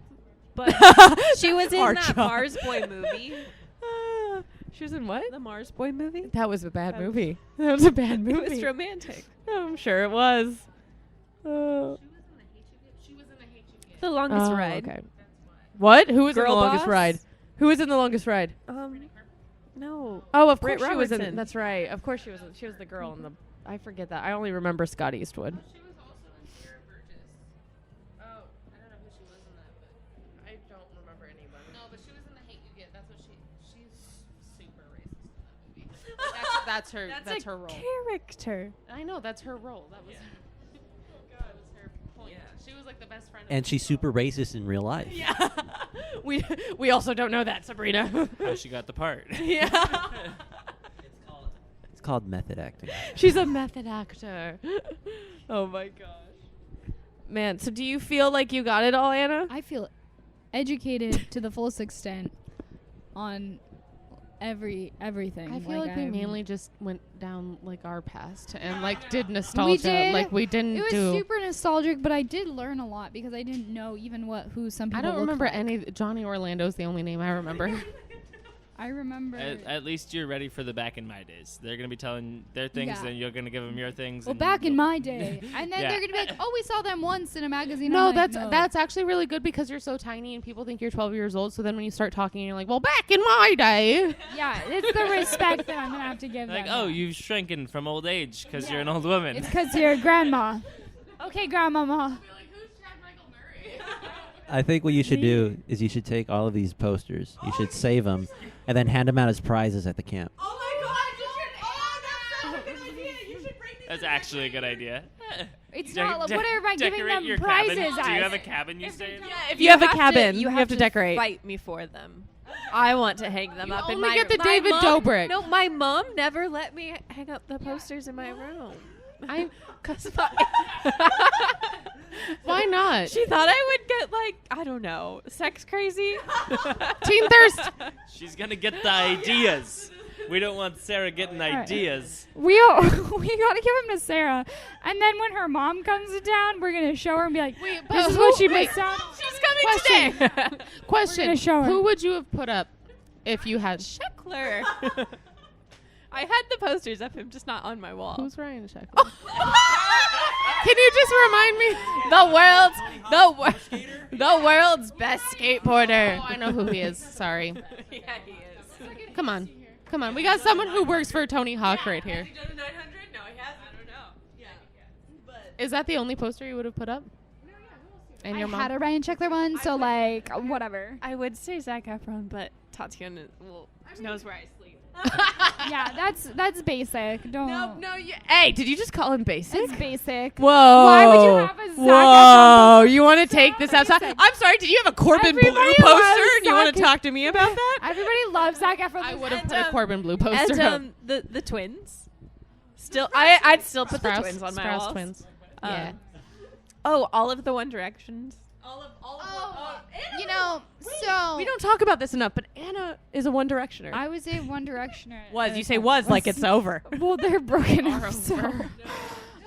But she was in Our that job. Mars Boy movie. She was in what? The Mars Boy movie. That was a bad That was- movie. That was a bad movie. It was romantic. I'm sure it was. The longest ride. Okay. What? Who was in Girl the longest Boss? ride? Who was in the longest ride? No. Oh, of Britt course she was in. Robertson. That's right. Of course she was. She was the girl in the. I forget that. I only remember Scott Eastwood. She was also in Cher Burgess. Oh, I don't know who she was in that, but I don't remember anyone. no, but she was in The Hate You Get. That's what she's super racist in that movie. That's her. That's her role. Character. I know that's her role. That was. That was her point. She was like the best friend. And she's super racist in real life. Yeah. we also don't know that, Sabrina. How she got the part. Yeah. It's called method acting. She's a method actor. Oh my gosh. Man, so do you feel like you got it all, Anna? I feel educated to the fullest extent on everything. I feel like we I'm- mainly just went down like our past and like did nostalgia. did. Like we didn't It was do. super nostalgic, but I did learn a lot because I didn't know even who some people I don't looked remember like. any. Johnny Orlando's the only name I remember. I remember. At least you're ready for the back in my days. They're gonna be telling their things, Yeah. and you're gonna give them your things. Well, and back in you'll- my day, and then Yeah. they're gonna be like, "Oh, we saw them once in a magazine." No, I'm like, no. that's actually really good because you're so tiny and people think you're 12 years old. So then when you start talking, you're like, well, back in my day. Yeah, it's the respect that I'm gonna have to give Like, them. oh, you've shrunken from old age because you're an old woman. It's because you're grandma. Okay, grandmama. I think what you should do is you should take all of these posters, you should save them, and then hand them out as prizes at the camp. Oh my god, you should. Oh, that's such a good idea. You should bring these. That's actually a good idea. It's not. What am I giving decorate them your prizes cabin. Do you as? have a cabin you stay in? If you have a cabin, you have to decorate. Fight me for them. I want to hang them You up in only my get the my David mom- Dobrik. No, my mom never let me hang up the posters in my room. Why not? She thought I would get like, I don't know, sex crazy. Teen thirst. She's gonna get the ideas. We don't want Sarah getting right. ideas. We gotta give them to Sarah, and then when her mom comes to town, we're gonna show her and be like, Wait, "This but is what who- she wait. missed out." She's coming Question. today. Question. gonna show her. Who would you have put up if you had? Sheckler. I had the posters of him, just not on my wall. Who's Ryan Sheckler? Can you just remind me? The world's best skateboarder. Oh, I know who he is. Sorry. Yeah, he is. Come on. Come on. We got someone who works for Tony Hawk right here. Has he done a 900? No, he hasn't. I don't know. Yeah. But Is that the only poster you would have put up? And your I mom? had a Ryan Sheckler one, so like whatever. I would say Zac Efron, but Tatiana knows where I sleep. Yeah, that's basic. Don't. Hey, did you just call him basic? It's basic. Whoa. Why would you have a Zac Whoa. Efron You want to take this outside? basic. I'm sorry, did you have a Corbin Blue Everybody poster loves and you want to Zac- talk to me about that? Everybody loves Zac Efron. I would have And, put a Corbin Blue poster And up. the twins. Still, I'd still put the Sprouse- twins on my Sprouse walls. twins. Yeah. Oh, all of the One Directions. You know, so We don't talk about this enough, but Anna is a One Directioner. I was a One Directioner. You say was like it's over. Well, they're broken up. So.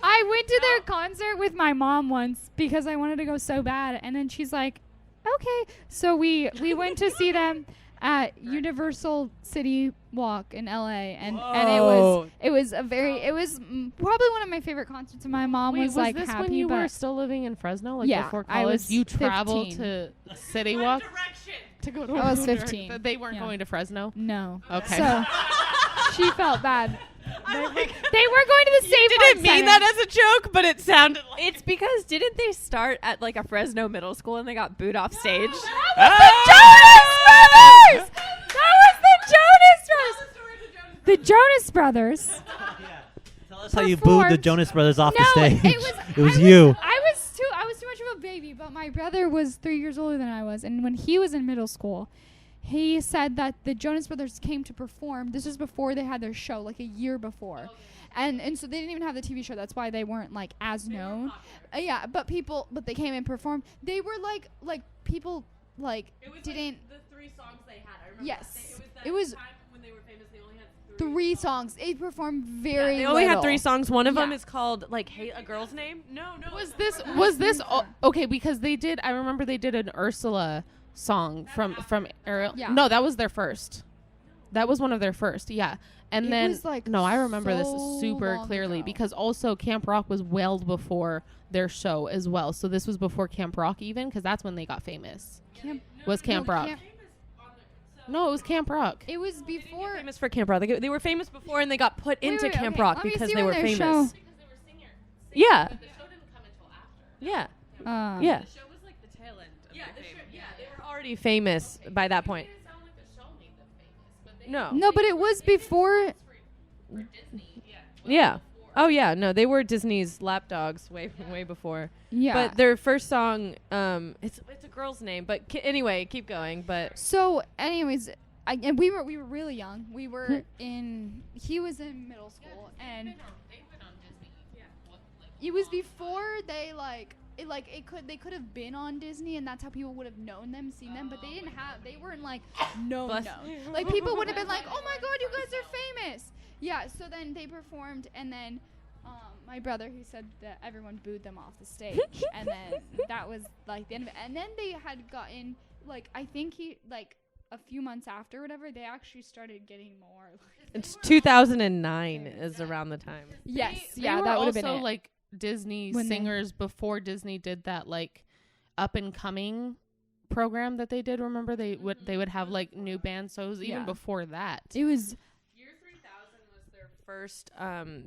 I went to their concert with my mom once because I wanted to go so bad, and then she's like, "Okay." So we went to see them at Universal City Walk in LA, and it was probably one of my favorite concerts. And my mom Wait, was like this happy, when you but were still living in Fresno, like Yeah, before I college? was You traveled 15. to City Walk to go to. I was One Direct- 15. They weren't Yeah. going to Fresno. no. Okay. So she felt bad. They were going to the Save Didn't mean that as a joke, but it sounded like It's because didn't they start at like a Fresno middle school and they got booed off stage? Jonas Brothers! That the Jonas Brothers. Tell us how you booed the Performed. Jonas Brothers off No, the stage. it was you. I was too much of a baby, but my brother was 3 years older than I was, and when he was in middle school, he said that the Jonas Brothers came to perform. This was before they had their show, like a year before. Okay. And so they didn't even have the TV show. That's why they weren't like as known. Yeah, but they came and performed. They were like people like didn't. Like the 3 songs they had. I remember. Yes, it was time when they were famous. They only had 3 songs. They performed very. They only had little. 3 songs. One of them Yeah. is called like "Hate a Girl's Name." No. Was this okay? Because they did. I remember they did an Ursula song from Ariel. Yeah. No, that was their first. That was one of their first. Yeah. And It then was, like, no, I remember this so super long clearly ago. because also Camp Rock was well before their show as well. So this was before Camp Rock even because that's when they got famous. Was Camp Rock? No, it was Camp Rock. It was before. Famous for Camp Rock. They were famous before, and they got put into wait, Camp okay, Rock let me because see they when were their famous. show- Yeah. The show didn't come until after. Yeah. Yeah. The show was like the tail end. They were already famous by that point. It didn't sound like the show made them famous, but they No. No, but it was before. for Disney. Yeah. Oh yeah. No, they were Disney's lapdogs way before. Yeah. But their first song, it's a girl's name. But anyway, keep going. But So, anyways, and we were really young. We were in. He was in middle school, and They've been on Disney. Yeah. it was before they they could have been on Disney, and that's how people would have known them, seen them. But they didn't have. They weren't like known. Bless Like people would have been like, "Oh my God, you guys are famous!" Yeah. So then they performed, and then. My brother, he said that everyone booed them off the stage, and then that was like the end of it. And then they had gotten I think a few months after, or whatever, they actually started getting more. it's 2009 is around the time. Yes, They yeah, were that would have been also it. like Disney When they- singers before Disney did that like up and coming program that they did. Remember they would have like new bands. So it was even Yeah. before that. It was. Year 3000 was their first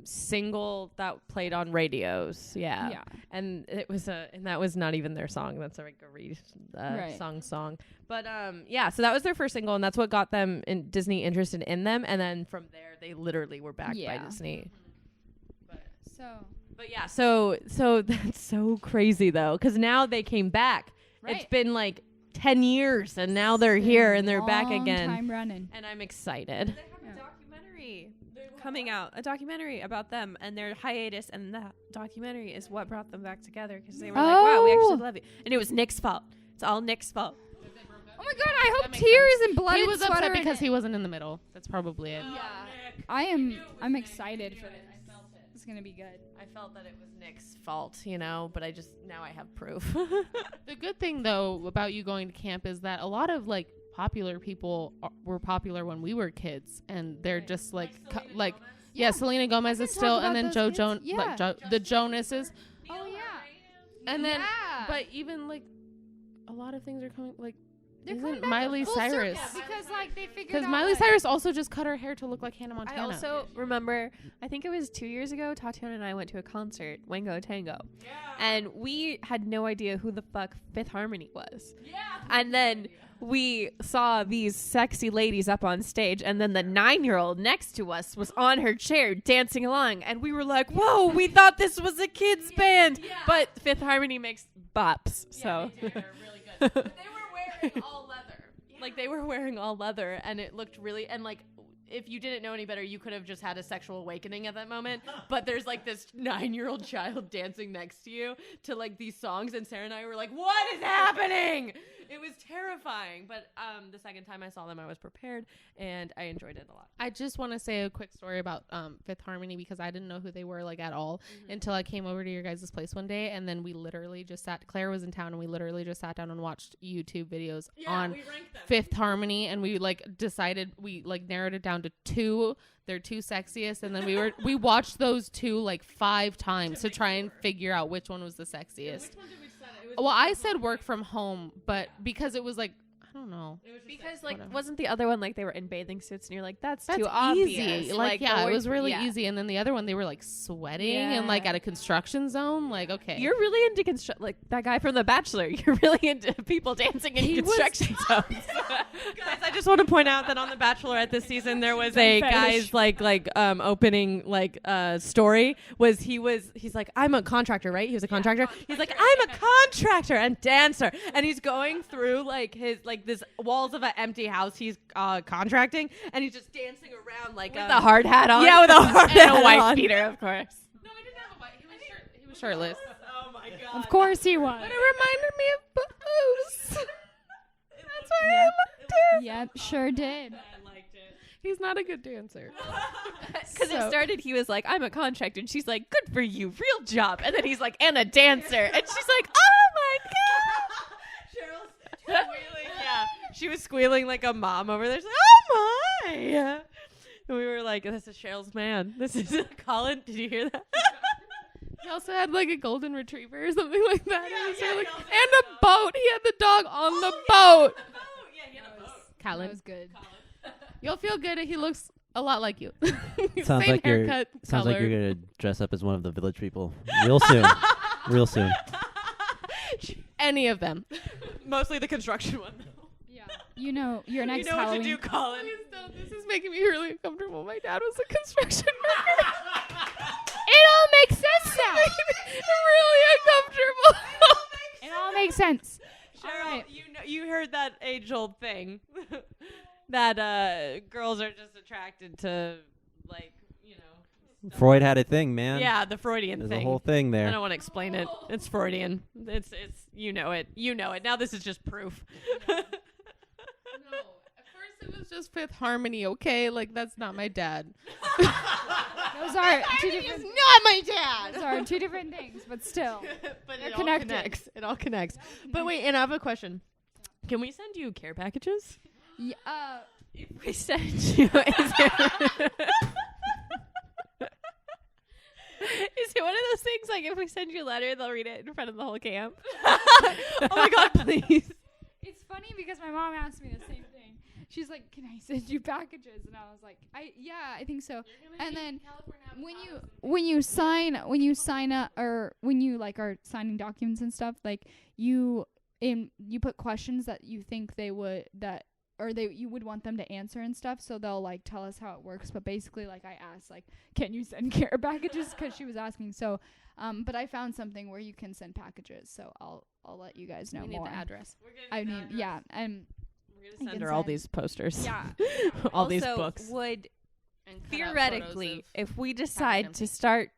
single that played on radios. Yeah. Yeah. And it was and that was not even their song. That's like a Right. song. But yeah, so that was their first single, and that's what got them in Disney interested in them. And then from there, they literally were backed by Yeah. Disney. So. But yeah, so that's so crazy though, because now they came back. It's Right. been like 10 years, and now they're here and they're back Long again. Time running. And I'm excited. They have a documentary coming out, a documentary about them and their hiatus, and that documentary is what brought them back together because they were like, wow, we Oh. actually love you. And it was Nick's fault. It's all Nick's fault. Oh my God! I That hope makes tears and blood. He was upset because he wasn't in the middle. That's probably it. Yeah. I'm excited for this. It's gonna be good. I felt that it was Nick's fault, but now I have proof. The good thing though about you going to camp is that a lot of like popular people were popular when we were kids, and they're just like Selena Gomez is talk still, about and then those kids. the Jonases, Oh yeah. and then Yeah. but even like a lot of things are coming like. They're Isn't coming back Miley full Cyrus? circle because they figured Because out Miley Cyrus also just cut her hair to look like Hannah Montana. I also remember, I think it was 2 years ago, Tatiana and I went to a concert, Wango Tango. And we had no idea who the fuck Fifth Harmony was. Yeah. And then we saw these sexy ladies up on stage, and then the 9-year-old next to us was on her chair dancing along. And we were like, whoa, we thought this was a kids band. But Fifth Harmony makes bops. So. They're really good. But they were wearing all leather. Like they were wearing all leather, and it looked really, and like if you didn't know any better, you could have just had a sexual awakening at that moment. But there's like this 9-year-old child dancing next to you to like these songs, and Sarah and I were like, what is happening? It was terrifying. But the second time I saw them, I was prepared, and I enjoyed it a lot. I just want to say a quick story about Fifth Harmony because I didn't know who they were like at all until I came over to your guys' place one day, and then we literally just Claire was in town, and we literally just sat down and watched YouTube videos on Fifth Harmony, and we like decided we like narrowed it down to 2. They're 2 sexiest, and then we watched those 2 like 5 times to try and figure out which one was the sexiest. Well, I said work from home, but because it was like, I don't know. Because like, Whatever. wasn't the other one like they were in bathing suits and you're like, that's too That's obvious. easy. Like, yeah, the it word- was really yeah. easy. And then the other one, they were like sweating and like Yeah. at a construction zone. Like, okay. You're really into like that guy from The Bachelor. You're really into people dancing in He was- construction zones. Guys, I just want to point out that on The Bachelorette this season there was a guy's opening story was he's like, I'm a contractor, right? He was a contractor. He's like, I'm a contractor and dancer, and he's going through like his like this walls of an empty house he's contracting, and he's just dancing around like With a hard hat on. Yeah, with a hard and hat a white on. beater, of course. No, he didn't have a white. He was shirtless. Oh my god. Of course he was. But it reminded me of Booze. That's why I liked it. Yep, sure did. I liked it. He's not a good dancer. Because So- it started, he was like, I'm a contractor. And she's like, good for you, real job. And then he's like, and a dancer. And she's like, oh my God. Cheryl's squealing. Yeah, she was squealing like a mom over there. She's like, oh my. Yeah. And we were like, this is Cheryl's man. This is Colin. Did you hear that? He also had like a golden retriever or something like that. Yeah, It was yeah, really- he also and a boat. He had the dog on the boat. Yeah, he had a boat. That Colin, was good. you'll feel good. He looks a lot like you. Sounds Same like you're haircut, sounds color. like you're gonna dress up as one of the village people real soon. Real soon. Any of them. Mostly the construction one. Yeah. You know, your next you know Halloween. what to do, Colin. Please don't. This is making me really uncomfortable. My dad was a construction worker. It all makes sense now. Really uncomfortable. It all makes sense. Cheryl, Alright. you heard that age-old thing that girls are just attracted to, like, you know. Freud had a thing, man. Yeah, the Freudian There's thing. a whole thing I there. don't want to explain it. It's Freudian. It's you know it. You know it. Now this is just proof. No, at first it was just Fifth Harmony, okay? Like, that's not my dad. Those are two different. Not my dad. Those are two different things, but still. But They're it all connected. connects. It all connects. But wait, and I have a question. Can we send you care packages? Yeah, We sent you. Is it one of those things like if we send you a letter, they'll read it in front of the whole camp? Oh my god, please. it's funny because my mom asked me the same thing. She's like, "Can I send you packages?" And I was like, I think so." And then when you sign up or when you like are signing documents and stuff, like you put questions that you think you would want them to answer and stuff, so they'll like tell us how it works. But basically, like I asked, like, can you send care packages? Because she was asking. So, but I found something where you can send packages. So I'll let you guys know We need more. the address. I mean, yeah, and We're You gonna send can her all send- these posters. yeah. all these Also, books. would And cut out theoretically, photos of if we package decide empty. to start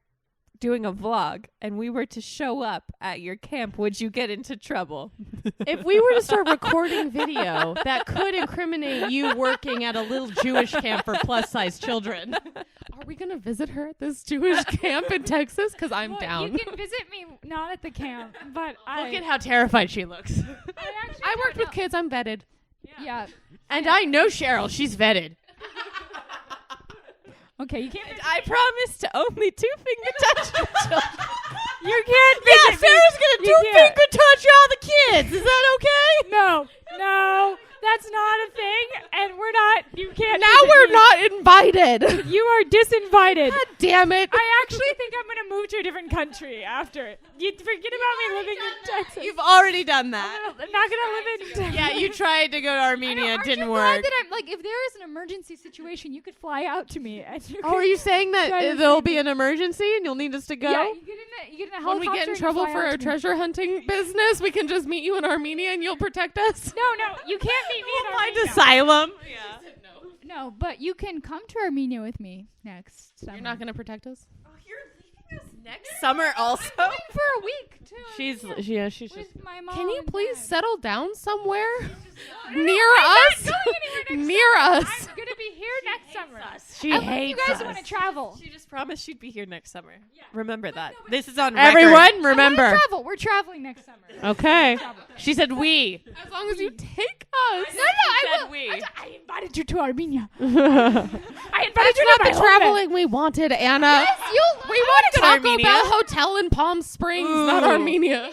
doing a vlog and we were to show up at your camp, would you get into trouble? If we were to start recording video that could incriminate you working at a little Jewish camp for plus-size children, Are we gonna visit her at this Jewish camp in Texas? Because I'm Well, down. You can visit me not at the camp, but look at how terrified she looks. I worked with kids. I'm vetted. Yeah. And I know Cheryl. She's vetted. Okay, you can't. I promise to only two-finger touch the children. You can't visit me. Sarah's gonna You can't. two-finger touch all the kids. Is that okay? No, that's not a thing, and we're not. You can't. Now visit we're me. not invited. You are disinvited. God damn it. I actually think I'm gonna move to a different country after. You forget about me living in Texas. You've already done that. I'm not gonna live in Texas. Yeah, you tried to go to Armenia. It Aren't didn't you work. glad that I'm like, if there is an emergency situation, you could fly out to me. And you Oh, could are you saying that try to there'll save be me. an emergency and you'll need us to go? Yeah, you get in a When we helicopter. get in and trouble fly for out our to me. treasure hunting business, we can just meet you in Armenia and you'll protect us. No, you can't meet me in Find Armenia. asylum. No, but you can come to Armenia with me next summer. You're not going to protect us? Next summer also. Coming for a week too. She's just. with my mom. Can you and please dad. settle down somewhere? No, Near I'm us? not going anywhere next Near summer. us. I'm gonna be here next summer. She I hope hates you guys us. want to travel. She just promised she'd be here next summer. Remember that. This is on record. Everyone, remember. Travel. We're traveling next summer. Okay. She said we. As long as you take us. No, I said will. we. I invited you to Armenia. I That's invited you not to my the homeland. traveling we wanted, Anna. Yes, We want to Taco Armenia. Bell Hotel in Palm Springs, not Ooh. Armenia.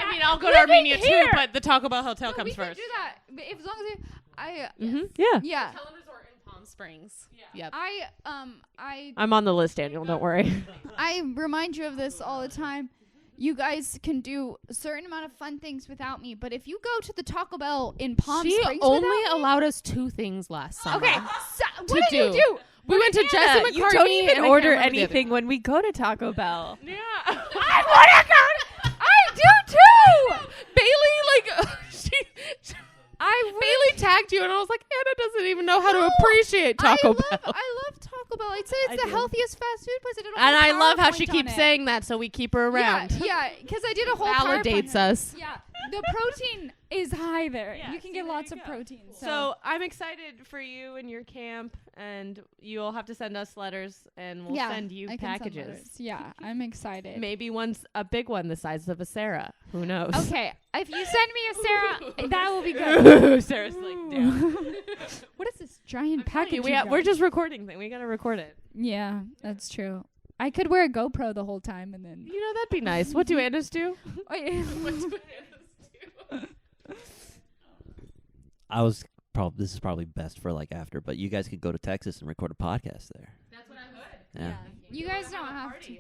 I mean, I'll go to living Armenia here. too, but the Taco Bell hotel No, comes we can first. do that. But if, as long as I Yeah. yeah. Helen Resort in Palm Springs. Yep. I'm on the list, Daniel. Don't worry. I remind you of this all the time. You guys can do a certain amount of fun things without me, but if you go to the Taco Bell in Palm She Springs only without me, allowed us 2 things last summer. okay, so, what did you do? We went to Jesse McCartney. You don't even and I order can't remember the other. anything when we go to Taco Bell. Yeah. I want to go. I do too. Bailey, Bailey tagged you, and I was like, Anna doesn't even know how to appreciate Taco Bell. I love Taco Bell. I'd say it's I the do. healthiest fast food place. I did a And whole I love how PowerPoint she on keeps it. saying that, so we keep her around. Yeah, because I did a whole PowerPoint Validates on it. us. Yeah, the protein is high there. Yeah, you can see, get there lots you of go. protein. So I'm excited for you and your camp, and you'll have to send us letters, and we'll send you I can send packages. letters. Yeah, I'm excited. Maybe one's a big one the size of a Sarah. Who knows? Okay, if you send me a Sarah, that will be good. Sarah's like, damn. What is this giant package? We're just recording thing. We gotta record it. Yeah, that's true. I could wear a GoPro the whole time and then. You know, that'd be nice. What do Annas do? This is probably best for like after, but you guys could go to Texas and record a podcast there. That's what I heard. Yeah. You guys don't have to.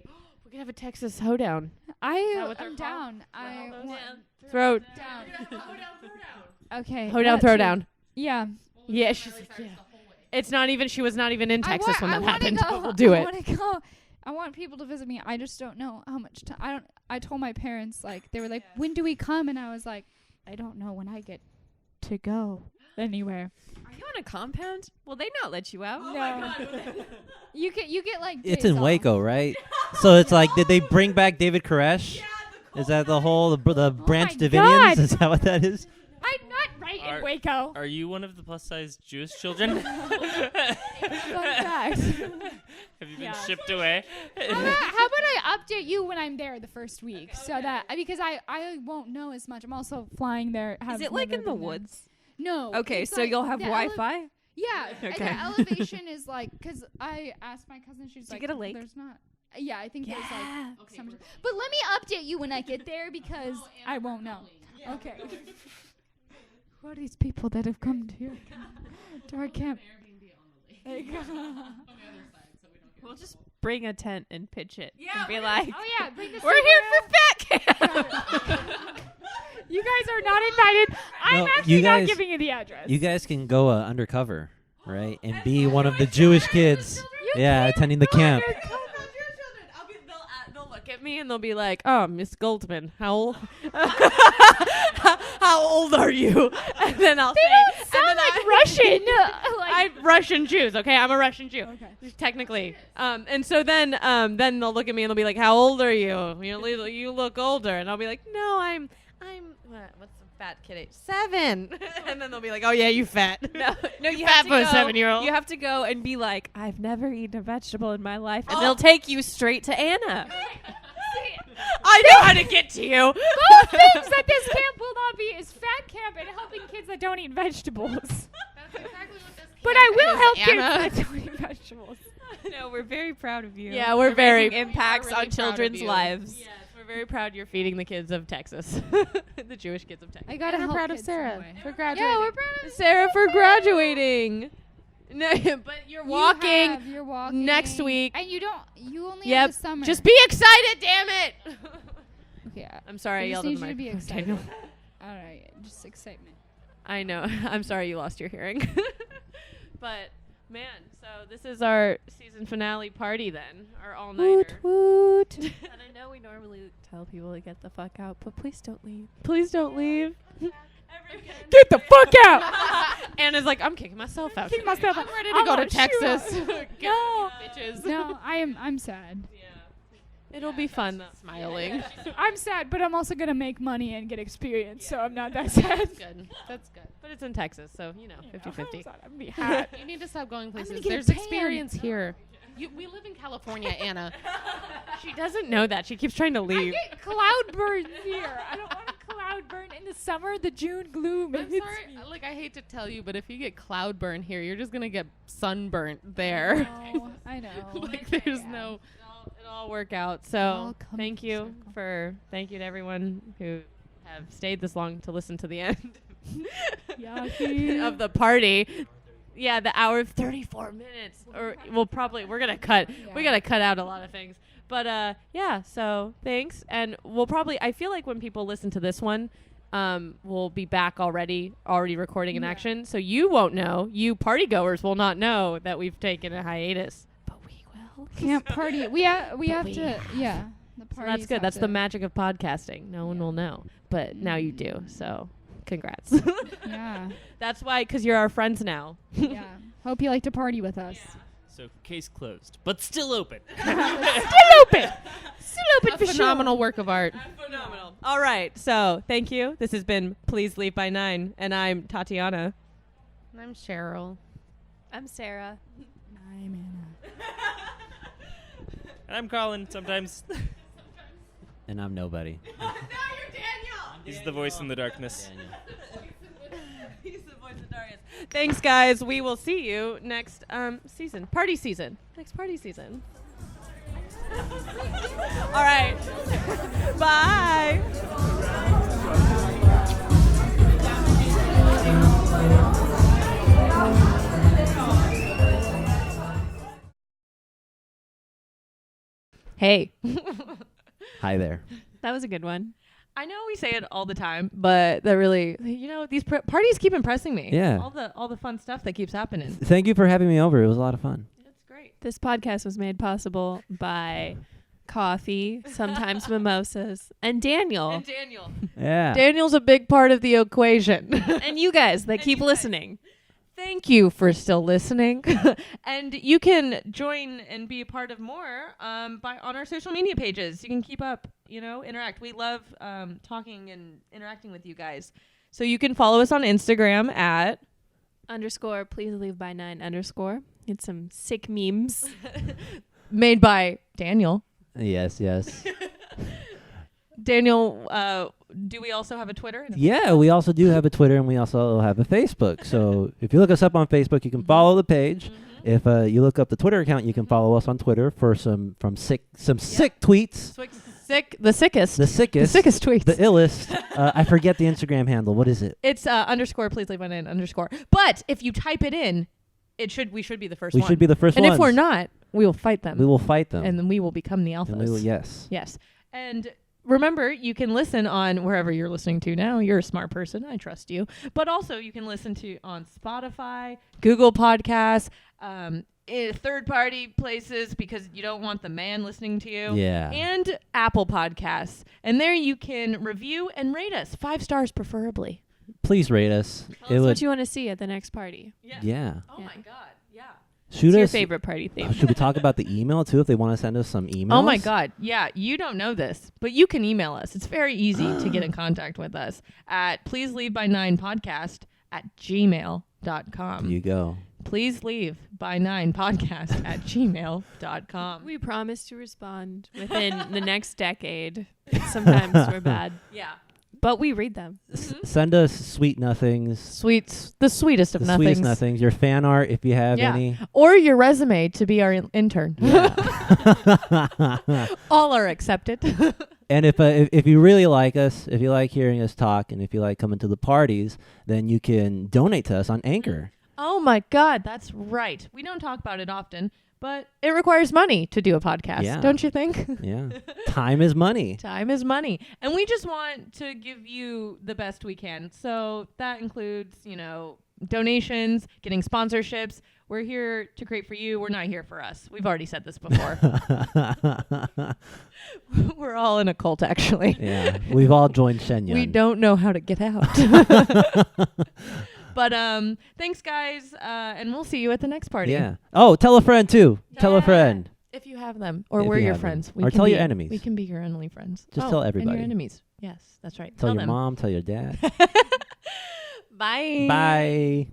We could have a Texas hoedown. I'm down. Throw down. Okay. hoedown, throw down. Yeah. Yeah, she's like, yeah. It's not even. She was not even in Texas when that wanna happened. Go. We'll do I it. want to go. I want people to visit me. I just don't know how much time. I told my parents, like, they were like, when do we come? And I was like, I don't know when I get to go anywhere. Are you on a compound? Will they not let you out? No. You get like. It's days in off. Waco, right? So it's like, did they bring back David Koresh? Is that the whole the Branch my Davidians? God. Is that what that is? I'm not right in Waco. Are you one of the plus-size Jewish children? Fun fact. Have you been shipped away? How about I update you when I'm there the first week, so that because I won't know as much. I'm also flying there. Is it like in the woods? No. Okay, it's so like you'll have the Wi-Fi. Yeah. And Okay. the elevation is like, because I asked my cousin, she's Did you like, get a lake? There's not. Yeah, I think there's like. Some, but let me update you when I get there because I won't know. Okay. Who are these people that have come to our camp? We'll just bring a tent and pitch it and be like, Oh yeah, bring the we're here for fat camp. You guys are not invited. I'm No, actually you not guys- giving you the address. You guys can go undercover, right? And be one of the Jewish kids. Yeah, attending the camp. They'll look at me and they'll be like, "Oh, Miss Goldman, how old? How old are you?" And then I'll say, Sound like Russian. I'm Russian Jews. Okay, I'm a Russian Jew, Okay. technically. And so then they'll look at me and they'll be like, "How old are you? You look older." And I'll be like, "No, I'm what's the fat kid age? 7." And then they'll be like, "Oh yeah, you fat." No, you Fat have to for a go. 7-year-old. You have to go and be like, I've never eaten a vegetable in my life, and they'll take you straight to Anna. I know how to get to you. Both things that this camp will not be is fat camp and helping kids that don't eat vegetables. That's exactly what this But I will help kids Anna. that don't eat vegetables. No, we're very proud of you. Yeah, we're very making impacts really on proud of children's you. lives. Yes, we're very proud you're feeding the kids of Texas, the Jewish kids of Texas. I gotta And help we're proud of kids Sarah anyway. for graduating. Yeah, we're proud of Sarah for graduating. No, but you're walking You're walking next week. and you only Yep. have the summer. Just be excited, damn it. okay. I'm sorry, I I just yelled at need the you to be microphone, excited. Daniel. All right, just excitement. I know. I'm sorry you lost your hearing. But man, so this is our season finale party then, our all-nighter. Woot. And I know we normally tell people to get the fuck out, but please don't leave. Please don't leave. Get the fuck out! Anna's like, I'm kicking myself out. Kick myself out. I'm ready to go to Texas. No, Bitches. no, I'm sad. It'll be fun though. Smiling. I'm sad, but I'm also gonna make money and get experience, so I'm not that sad. Good. That's good. But it's in Texas, so you know, 50-50. I'm gonna be hot. You need to stop going places. get a There's tan. experience here. We live in California, Anna. She doesn't know that. She keeps trying to I leave. get cloud burn here. I don't want a cloud burn in the summer. The June gloom. I'm sorry. Like, I hate to tell you, but if you get cloud burn here, you're just gonna get sunburnt there. I know. Like, there's no. It'll all work out. all So come thank full you circle. thank you to everyone who have stayed this long to listen to the end Yucky. of the party. Yeah, the hour of 34 minutes. Or we're gonna cut. Yeah. We gotta cut out a lot of things. But yeah. So thanks, and we'll probably. I feel like when people listen to this one, we'll be back already recording in action. So you won't know. You party goers will not know that we've taken a hiatus. But we will. Can't party. We have to. Yeah. The So parties that's good. have That's to- the magic of podcasting. No one will know, but now you do. So, congrats. Yeah. That's why, because you're our friends now. Yeah. Hope you like to party with us. So case closed, but still open. A phenomenal work of art. Phenomenal. All right. So, thank you. This has been Please Leave by 9, and I'm Tatiana. And I'm Cheryl. I'm Sarah. I'm Anna. And I'm Colin sometimes. And I'm nobody. He's the voice in the darkness. He's the voice of Darius. Thanks, guys. We will see you next season. Party season. Next party season. All right. Bye. Hey. Hi there. That was a good one. I know we say it all the time, but that really, these parties keep impressing me. Yeah. All the fun stuff that keeps happening. Thank you for having me over. It was a lot of fun. That's great. This podcast was made possible by coffee, sometimes mimosas, and Daniel. And Daniel. Yeah. Daniel's a big part of the equation. And you guys that keep listening. Thank you for still listening. And you can join and be a part of more on our social media pages. You can keep up, interact. We love talking and interacting with you guys. So you can follow us on Instagram at _ please leave by 9 _ It's some sick memes. made by Daniel. Yes, yes. Daniel, do we also have a Twitter? Yeah, we also do have a Twitter and we also have a Facebook. So if you look us up on Facebook, you can follow the page. If you look up the Twitter account, you can follow us on Twitter for some sick tweets. The sickest tweets. The illest. I forget the Instagram handle. What is it? It's _ please leave my name _ But if you type it in, we should be the first We one. should be the first And ones. if we're not, we will fight them. We will fight them. And then we will become the alphas. And we will, yes. Yes. And remember, you can listen on wherever you're listening to now. You're a smart person. I trust you. But also, you can listen to on Spotify, Google Podcasts, third-party places because you don't want the man listening to you. Yeah. And Apple Podcasts. And there you can review and rate us. 5 stars preferably. Please rate us. Tell us what you want to see at the next party. Yeah. Oh, Yeah. my God. Yeah. Shoot What's your us. favorite party theme? Should we talk about the email too if they want to send us some emails? Oh my God. Yeah. You don't know this, but you can email us. It's very easy to get in contact with us at pleaseleaveby9podcast@gmail.com. There you go. Please leave by 9podcast@gmail.com. We promise to respond within the next decade. Sometimes we're bad, Yeah. but we read them. Send us sweet nothings. The sweetest of The nothings. sweetest nothings. Your fan art if you have Yeah. any. Or your resume to be our intern. Yeah. All are accepted. And if you really like us, if you like hearing us talk, and if you like coming to the parties, then you can donate to us on Anchor. Oh my God, that's right. We don't talk about it often, but it requires money to do a podcast, Yeah. don't you think? Yeah. Time is money. Time is money. And we just want to give you the best we can. So that includes, donations, getting sponsorships. We're here to create for you. We're not here for us. We've already said this before. We're all in a cult, actually. Yeah. We've all joined Shenyang. We don't know how to get out. But thanks, guys, and we'll see you at the next party. Yeah. Oh, tell a friend too. Tell a friend. If you have them, or If we're you your have them. friends. Or can tell be- your enemies. We can be your only friends. Just tell And everybody. your enemies. Yes, that's right. Tell your them. mom. Tell your dad. Bye. Bye.